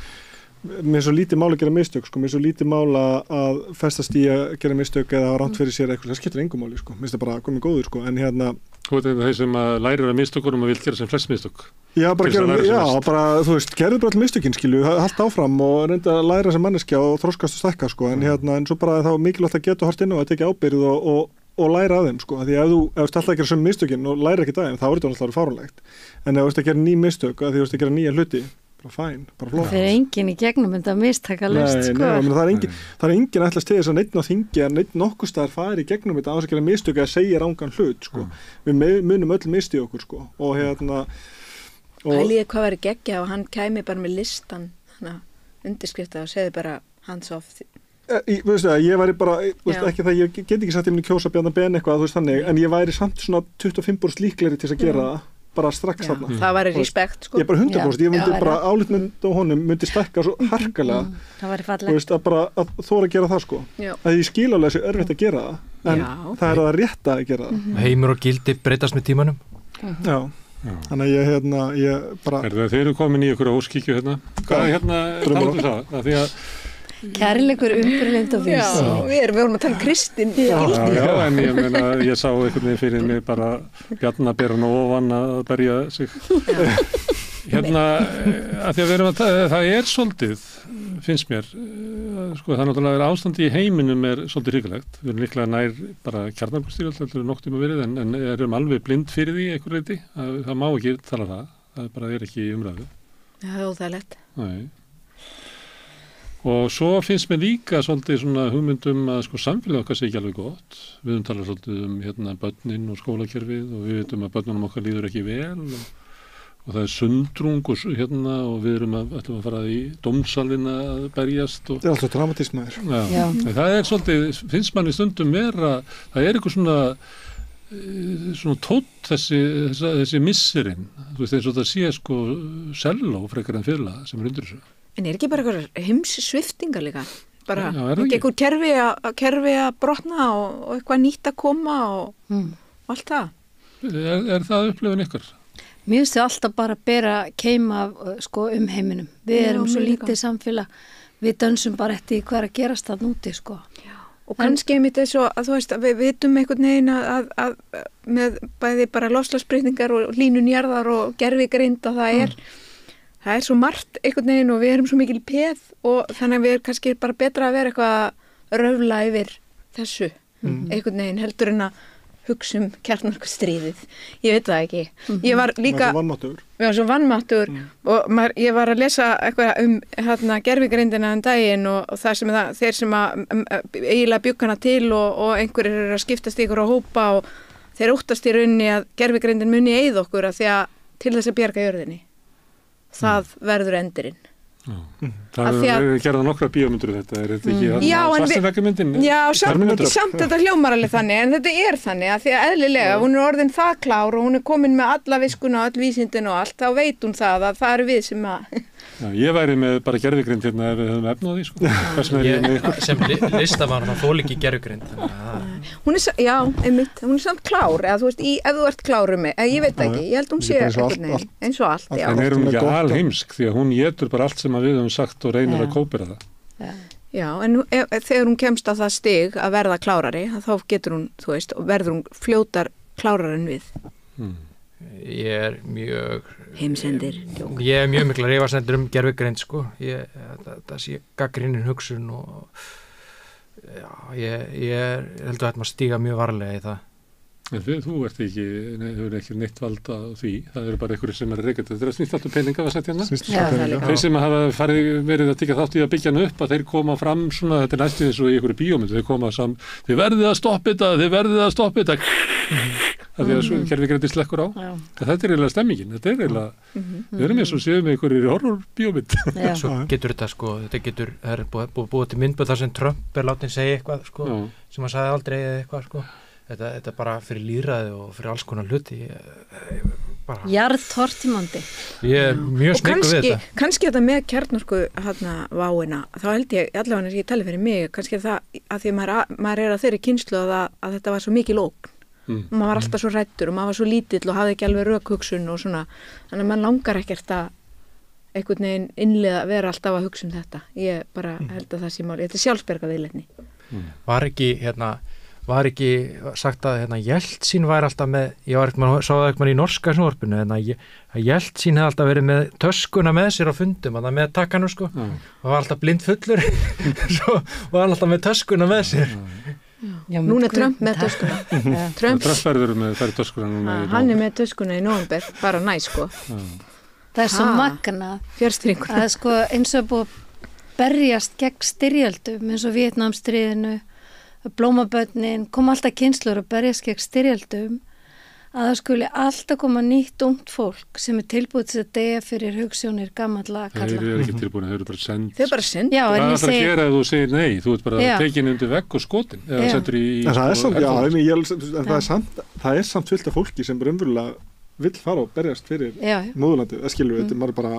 mér er svo lítið mál að gera mistök sko, mér er svo lítið mál að festast í að gera mistök eða rátt fyrir sér eitthvað, það skiptir engum máli sko, mér finnst það bara komið góður sko, en hérna Þú veit þeir sem að lærir að mistökunum og vil gera sem flest mistök. Já, bara þú veist, gerðu bara all mistökin, skilju, halda áfram og reynda að læra sem manneskja og þroskast og stækka, sko, en en svo bara þá mikilvægt að geta hort inn og að tekja ábyrgð og læra að þeim, sko, því ef þú ert alltaf að gera sem mistökin og læra ekki daginn, þá er þetta alltaf fáránlegt. En ef þú ert að gera ný mistök, að því þú ert að gera nýja hluti, bara flott. Það er enginn í gegnum þetta mistaka list, sko. Nei, það er enginn ætlast til þess að neitt á þingi að neitt nokkuð staðar fari í gegnum þetta á þess að gera mistök að segja rangan hlut, sko. Við munum öll misti okkur, sko. Og Pæliði hvað væri geggja og hann kæmi bara með listan, undirskrifta og segði bara hands off. Veistu það, ég væri bara, ekki það, ég get ekki sagt ég myndi kjósa Bjarna Ben eitthvað, þú veist þannig, en ég væri samt svona 25% líklegri til þess að gera það. Bara strax þarna. Það væri respekt, sko. Ég bara 100%, ég myndi bara álitmynd á honum myndi stækka svo harkalega. Það væri fallegt. Þú veist, að þóra að gera það, sko. Að ég skil alveg þessu erfitt að gera það, en það er að rétta að gera það. Heimur og gildi breytast með tímanum. Já. Þannig að ég bara... Þeir eru komin í ykkur óskíkju hérna. Hvað talaðu það? Því að kærleikur, umburlind og vís. Já, við vorum að tala Kristín. Já, en ég meina, ég sá einhvern veginn fyrir mig bara Bjarna ber hann ofan að berja sig. Hérna, að því að við erum það er svolítið, finnst mér, sko, það náttúrulega ástandi í heiminum er svolítið hrikalegt. Við erum líklega nær bara kjarnavopnastyrjöld, þetta er nokkuð verið, en erum alveg blind fyrir því einhver leyti. Það má ekki tala það bara er ekki í umræðu. Já, það er óþægilegt. Nei. Og svo finnst mér líka svolítið svona hugmyndum að sko samfélagið okkar sé ekki alveg gott. Við talað svolítið börnin og skólakerfið og við veitum að börnunum okkar líður ekki vel og það er sundrung og við ætlum að fara í dómsalinn að berjast. Það er alltaf dramatísmaður. Já. Það er svolítið, finnst manni stundum vera, það er eitthvað svona tótt þessi missirinn. Þú veist eins og það sé sko selló frekar en fyrla sem er undir þessu. En er ekki bara eitthvað heimssviftingar líka? Bara einhver kerfi að brotna og eitthvað nýtt að koma og allt það? Er það upplifun ykkar? Mér finnst þau alltaf bara bera keima sko heiminum. Við erum svo lítið samfélag, við dönsum bara eftir hvað er að gerast það núti, sko. Já. Og kannski einmitt er svo að þú veist að við vitum einhvern veginn að með bæði bara loftslagsbreytingar og hlýnun jarðar og gervigreind að það er svo margt einhvern veginn og við erum svo mikil peð og þannig að við erum kannski bara betra að vera eitthvað að röfla yfir þessu einhvern veginn heldur en að hugsa kjarnorkustríðið. Ég veit það ekki. Ég var líka... Svo vannmáttur og ég var að lesa eitthvað gervigreindina daginn og það sem þeir sem eiginlega bjugg hana til og einhverjir eru að skiptast ykkur á hópa og þeir óttast í rauninni að gervigreindin muni eyða okkur að því að til þess að bjarga jörðinni. Það verður endurinn. Það er gerða nokkra bíómyndur þetta, er þetta ekki Svartseneggermyndin? Já, samt þetta hljómar alveg þannig, en þetta er þannig að því að eðlilega, hún er orðin það klár og hún er komin með alla viskuna og all vísindin og allt, þá veit hún það að það eru við sem að Já, ég væri með bara gervigrind hérna ef við höfum efna á því, sko. Sem listamann, það fól ekki gervigrind. Hún já, einmitt, hún samt klár, eða þú veist, ef þú ert klár með, ég veit ekki, ég held hún sé eins og allt, já. En hún ekki alheimsk, því að hún étur bara allt sem við höfum sagt og reynir að kópera það. Já, en þegar hún kemst á það stig að verða klárari, þá getur hún, þú veist, og verður hún fljótar klárar en við. Ég er mjög heimsendir. Ég er mjög mikla reyfasendur gervigreind, sko. Það sé gagnrýnin hugsun og ég held að þetta stíga mjög varlega í það. Þú ert ekki neitt vald á því. Það eru bara einhverjir sem reykjað. Þetta snýst alltaf peninga að setja hérna. Þeir sem hafa verið að tekja þátt í að byggja hann upp, að þeir koma fram svona, þetta næstu eins og í einhverju bíómyndu, þeir koma saman, þið verðið að stoppa þetta. Það því að gervigreindi slekkur á. Þetta er eiginlega stemmingin. Þetta er eiginlega, við erum eins og séum með einhverjir horrorbíómynd. Svo getur þetta, sko, það er búið til myndböð þar sem Trump látin segja eitthvað, sko, sem hann sagði aldrei eða eitthvað, sko. Þetta er bara fyrir lýðræði og fyrir alls konar hluti. Jarðtortimandi. Ég er mjög smeykur við þetta. Kannski þetta með kjarnorku váina, þá held ég allavega ég tali fyrir mig, kannski það að því maður er að þeirri kynnslu að þetta var svo mikið ógn. Og maður var alltaf svo hræddur og maður var svo lítill og hafði ekki alveg rökhugsun og svona. Þannig að maður langar ekkert að einhvern veginn innlega vera alltaf að hugsa þetta. Ég bara held að það sé máli. Þetta er sjálfsbergaviðleitni. Var ekki sagt að Jeltsin væri alltaf með, sá það eitthvað í norska sjónvarpinu, að Jeltsin hefði alltaf verið með töskuna með sér á fundum, að það með takkanu, sko, og var alltaf blind fullur, svo var hann alltaf með töskuna með sér. Núna er Trump með töskuna. Trump verður með þær töskuna núna. Hann er með töskuna í nóvember, bara næ, sko. Það er svo magna. Fjörstringur. Það er sko eins og búið berjast gegn styrjöldum, eins og Víetnamstríðinu, blómabörnin, kom alltaf kynslur og berjast gegn styrjöldum, að það skuli alltaf koma nýtt ungt fólk sem er tilbúið til að deyja fyrir hugssjónir gamalla kalla. Þeir eru ekki tilbúin, þeir eru bara send. Þeir eru bara send. Já, það er alltaf að gera ef þú segir nei, þú ert bara tekin undir vegg og skotin. Eða sendur í það er samt fullt af fólki sem raunverulega vill fara og berjast fyrir móðurlandið. Það skilur við, þetta er maður bara,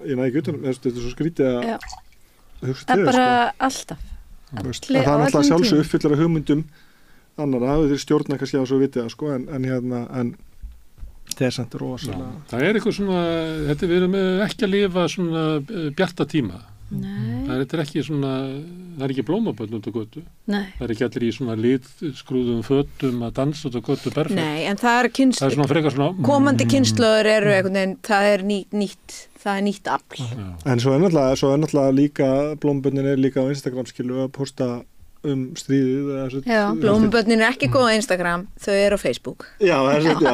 ég næði ekki utan, þetta er svo skrítið að hugsa til það. Það er bara alltaf. Það er náttúrulega sjálfsög uppfyllar af hugmyndum annara, þeir stjórna kannski á svo vitið sko, en það er samt rosalega. Það er eitthvað svona, við erum ekki að lifa svona bjarta tíma. Það er ekki svona, það er ekki blómabörn út á götu. Nei. Það er ekki allir í svona litskrúðum fötum að dansa út á götu berfætt. Nei, en það er það er svona frekar svona komandi kynslóður eru einhvern veginn, það er nýtt afl. En svo er náttúrulega líka blómabörnin er líka á Instagram skilu að posta stríðið. Blómabörnin er ekki góð á Instagram, þau eru á Facebook. Já, það er Instagram,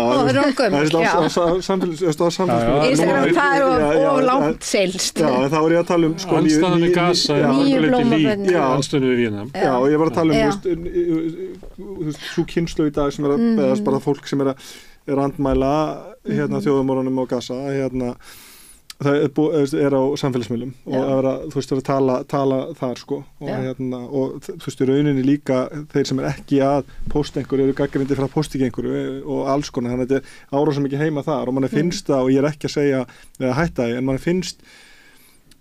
það er of langt selst. Já, þá er ég að tala um anstæðan við Gaza, nýju blómabörnin. Anstæðan við Vínam. Já, og ég var að tala um svo kynslóð í dag sem er að bara fólk sem er að andmæla þjóðarmorðunum á Gaza það er á samfélagsmiðlum og að tala þar sko og þú veist í rauninni líka þeir sem er ekki að posta einhverju eru gagnrýndir fyrir að posta ekki einhverju og alls konar, þannig að þetta er árásum ekki heima þar og manni finnst það, og ég er ekki að segja eða hætta því, en manni finnst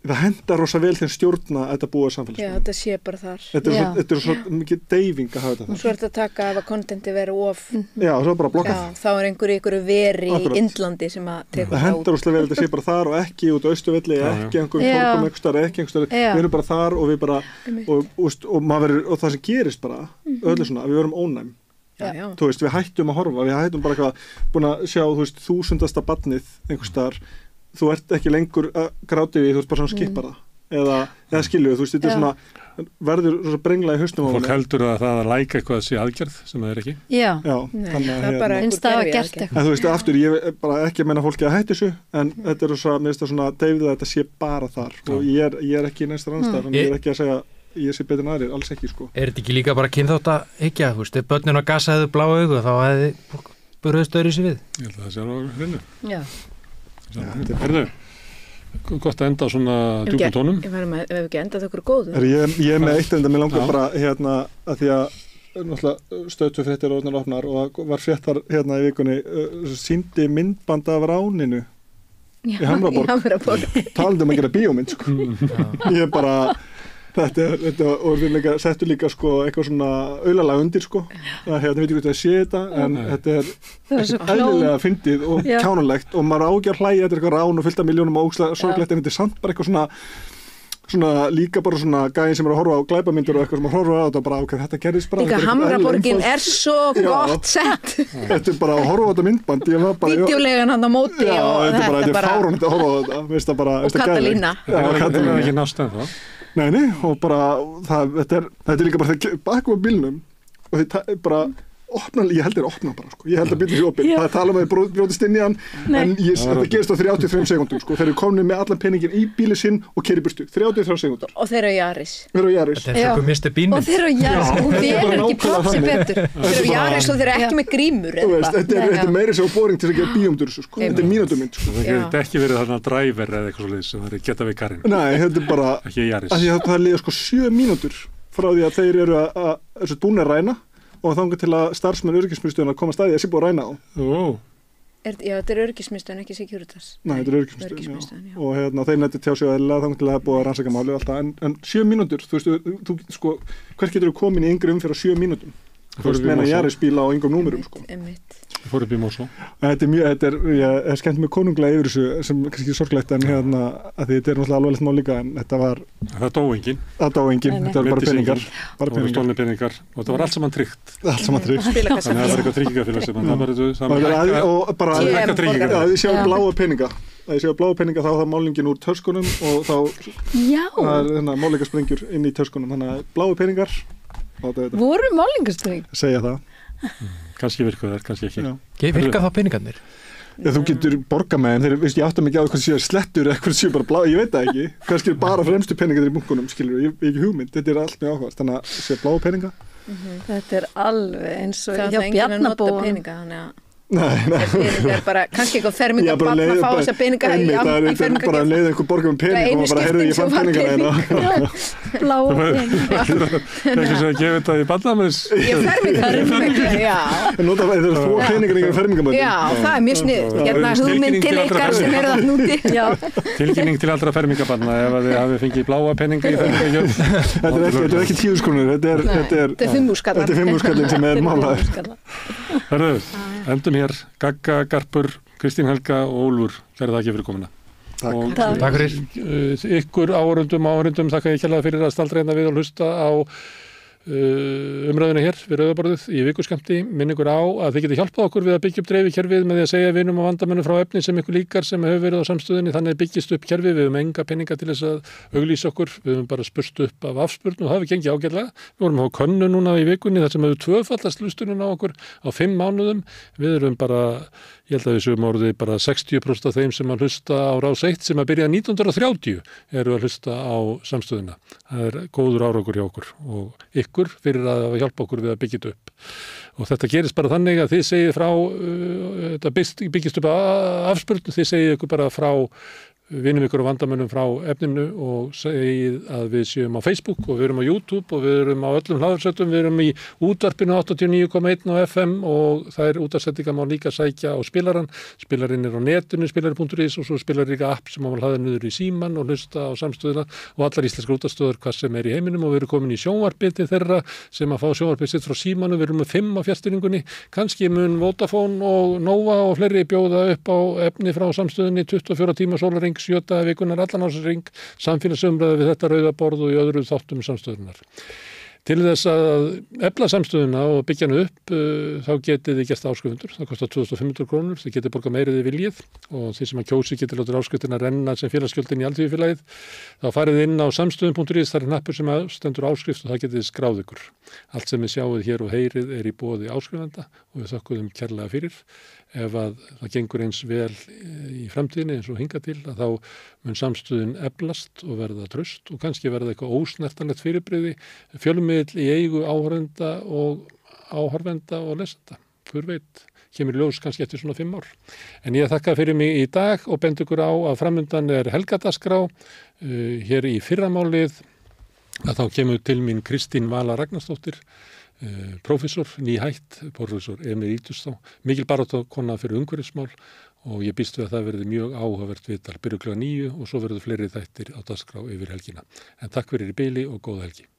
það hendar rosa vel til stjórna þetta búa samfélagsmiðlum. Já, þetta sé bara þar. Þetta er svo mikið deyfing að hafa þetta þar. Og svo er þetta að taka ef að kontenti verið of. Já, svo er bara blokkað. Já, þá er einhverju veri í Indlandi sem að teka það hendar rosa vel þetta sé bara þar og ekki út á Austurvelli, ekki einhverjum torgum ekki einhverjum, við erum bara þar og við bara og það sem gerist bara öllu svona, við verum ónæm. Þú veist, við hættum að horfa, við hættum bara búin að sjá, þú veist, 1000. barnið einhvers staðar. Þú ert ekki lengur að gráti við, þú ert bara svona skipar það eða skilju, þú veist, þetta er svona verður svona brengla í hausnum á fólk heldur að það að læka eitthvað sé aðgerð sem það er ekki. Það er bara einhver gerfi en þú veist, aftur, ég er bara ekki að menna fólki að hætti þessu, en þetta er mér finnst það svona deyfið að þetta sé bara þar og ég er ekki í næstar anstæðar, en ég er ekki að segja ég sé betur en aðrir, alls ekki sko. Er þetta ekki líka bara kynþáttahyggja, þú veist, ef börnin á Gaza hefðu blá augu þá hefði brugðist öðru sig við. Ég held að það sé alveg á hreinu. Já. Herðu, gott að enda á svona djúpum tónum. Við hefum ekki endað okkur góðu. Ég er með eitt enda, mér langar bara að því að náttúrulega stöðtufréttir og opnar og var fréttar í vikunni sýndi myndband af ráninu í Hamraborg talandi að gera bíómynd sko. Ég bara þetta og við líka settu líka sko eitthvað svona aulalag undir sko veit ekki hvort það sé þetta en þetta er eðlilega fyndið og kjánulegt og maður ágjör hlæja þetta er eitthvað rán og fullt af milljónum og ógeðslega sorglegt en þetta er samt bara eitthvað svona líka bara svona gæði sem að horfa á glæpamyndir og eitthvað sem að horfa á þetta bara ok, þetta gerðist bara líka Hamraborgin er svo gott sett þetta er bara að horfa á þetta myndband vídeolegan hann á móti og þetta er fáránlegt að horfa á þetta veist það bara og Katalína það er ekki nást en það Nei, og bara þetta er líka bara þegar bakum á bílnum og þið bara ég held opna sko. Ég held að bílum opinn. Það tala um að þið brjótist inn í hann en þetta gerist á 33 sekúndum sko. Þeir eru komnir með allan peningin í bílinn sinn og keyra í burtu. 33 sekúndar. Og þeir eru Yaris. Þetta er svo Mr. Bean. Og þeir eru Yaris. Hún velur ekki plotsi betur. Þeir eru Yaris og þeir eru ekki með grímur. Þetta er meiri svo boring til að gera bíómyndir sko. Þetta er mínútumynd sko. Það getur ekki verið þarna driver eða eitthvað svoleiðis sem þeir geta við karinn. Nei, þetta er bara ekki Yaris. Það líða sko 7 mínútur frá því að þeir eru að búnir að ræna og þangað til að starfsmenn öryggismiðstöðunar koma staðið að sé búið að ræna á. Já, þetta er öryggismiðstöðun, ekki Securitas. Nei, þetta er öryggismiðstöðun, já. Og þeir nætti tjá sig aðeinslega þangað til að búið að rannsaka máli og alltaf, en 7 mínútur, þú veist, þú sko, hvert getur þú komin í yngri umferð á 7 mínútum? Þú veist, meina Yaris bíla á yngum númerum, sko. Ég fór upp í Mosó. Þetta er skemmt með konunglega yfir þessu, sem kannski er sorglegt, en að þetta er náttúrulega alvarlegt mál líka, en þetta var... Það dó enginn. Það dó enginn, þetta var bara peningar. Bara stolnir peningar, og þetta var allt saman tryggt. Allt saman tryggt. Þannig að það var eitthvað tryggingafélag sem og bara að þið séu bláa peninga. Að þið séu bláa peninga þá það málningin úr töskunum og þá það er málingasprengjur inn í töskunum. Þannig að bláa peningar voru málingasprengjur? Segja það. Kannski virkuð þær, kannski ekki. Virka þá peningarnir? Þú getur borga með þeir, veist, ég átta mig ekki á hvað séu slettur eða hvað séu bara blá, ég veit það ekki. Kannski er bara fremstu peningar í bunkunum, skilur, ég ekki hugmynd. Þetta er allt mjög áhugavert, þannig að séu bláa peninga. Þetta er alveg eins og hjá Bjarnabóa. Nei. Það er bara kannski eitthvað fermingabann að fá þessa peninga í fermingabann. Bara leið einhver borga með pening og bara heyrðu ég fann peningana. Bláa peninga. Eitthvað sem að gefa þetta í bandamins. Ég ferminga, já. En nota það er svo peningar í fermingabandum. Já, það er mjög snið. Hérna hugmynd til ykkar sem eru það núti. Tilkynning til allra fermingabanna ef að þið hafi fengið bláa peninga í fermingagjöf. Þetta er ekki 10.000 krónur, þetta er 5.000 skallinn sem er málaður. Endum hér, Gagga, Garpur, Kristín Helga og Úlfur, kæra þakki fyrir komuna. Takk fyrir. Ykkur áhorfendum þakka ég kærlega fyrir að staldra hérna við og hlusta á umræðuna hér við Rauðaborðið í vikuskammti. Minn ykkur á að þið getið hjálpað okkur við að byggja upp dreifikerfið með því að segja vinum og vandamönnum frá efni sem ykkur líkar sem hefur verið á samstöðinni. Þannig byggist upp kerfið, við höfum enga peninga til þess að auglýsa okkur, við höfum bara spurst upp af afspurn og það hefur gengið ágætlega. Við vorum á könnu núna í vikunni þar sem hefur tvöfaldast hlustunin á okkur á 5 mánuðum. Við erum bara, ég held að við séum orðið bara 60% af þeim sem að hlusta á Rás 1 sem að byrja 1930 eru að hlusta á samstöðina. Það er góður árangur hjá okkur og ykkur fyrir að hjálpa okkur við að byggja þetta upp. Og þetta gerist bara þannig að þið segið frá, þetta byggist upp afspurn, þið segið ykkur bara frá vinum ykkur og vandamönnum frá efninu og segið að við séum á Facebook og við erum á YouTube og við erum á öllum hlaðarsötum, við erum í útvarpinu 89,1 á FM og það er útvarpsendingar má líka sækja á spilarann. Spilarinn er á netinu, spilari.is og svo spilar líka app sem má hlaða niður í síman og hlusta á samstöðuna og allar íslenskar útvarpsstöðvar hvað sem er í heiminum og við erum komin í sjónvarpið til þeirra sem að fá sjónvarpið sitt frá símanum. Við erum með 5 á fjarstýringunni, kannski mun Vodafone og Nova og fleiri bjóða upp á efni frá samstöðinni 24 tíma sólarhring 7 daga vikunar allan ársring, samfélagsumræðu við þetta Rauðaborð og í öðru þáttum samstöðunar. Til þess að efla samstöðuna og byggja hana upp þá getið þið gert áskrifundur. Það kostar 2.500 krónur, þið getið borgað meirið þið viljið og þið sem að kjósi getið látur áskriftina renna sem félagsgjöldin í Alþýðufélagið. Þá farið inn á samstöðun.is, það er hnappur sem stendur áskrift og það getið skráð ykkur. Allt sem við sjáum hér og heyrið er í boði áskrifenda og við þökkum kærlega fyrir. Ef að það gengur eins vel í framtíðinni eins og hingað til að þá mun samstöðun eflast og verða traust og kannski verða eitthvað ósnertanlegt fyrirbrigði, fjölmiðl í eigu áhorfenda og lesenda. Hver veit, kemur ljós kannski eftir svona 5 ár. En ég þakka fyrir mig í dag og bend ykkur á að framundan er helgadagskrá hér í fyrramálið að þá kemur til mín Kristín Vala Ragnarsdóttir, prófessor, nýhætt, prófessor emeritus þá, mikil baráttukona fyrir umhverfismál og ég býst við að það verði mjög áhugavert viðtal. Byrju klukkan 9 og svo verður fleiri þættir á dagskrá yfir helgina. En takk fyrir í bili og góða helgi.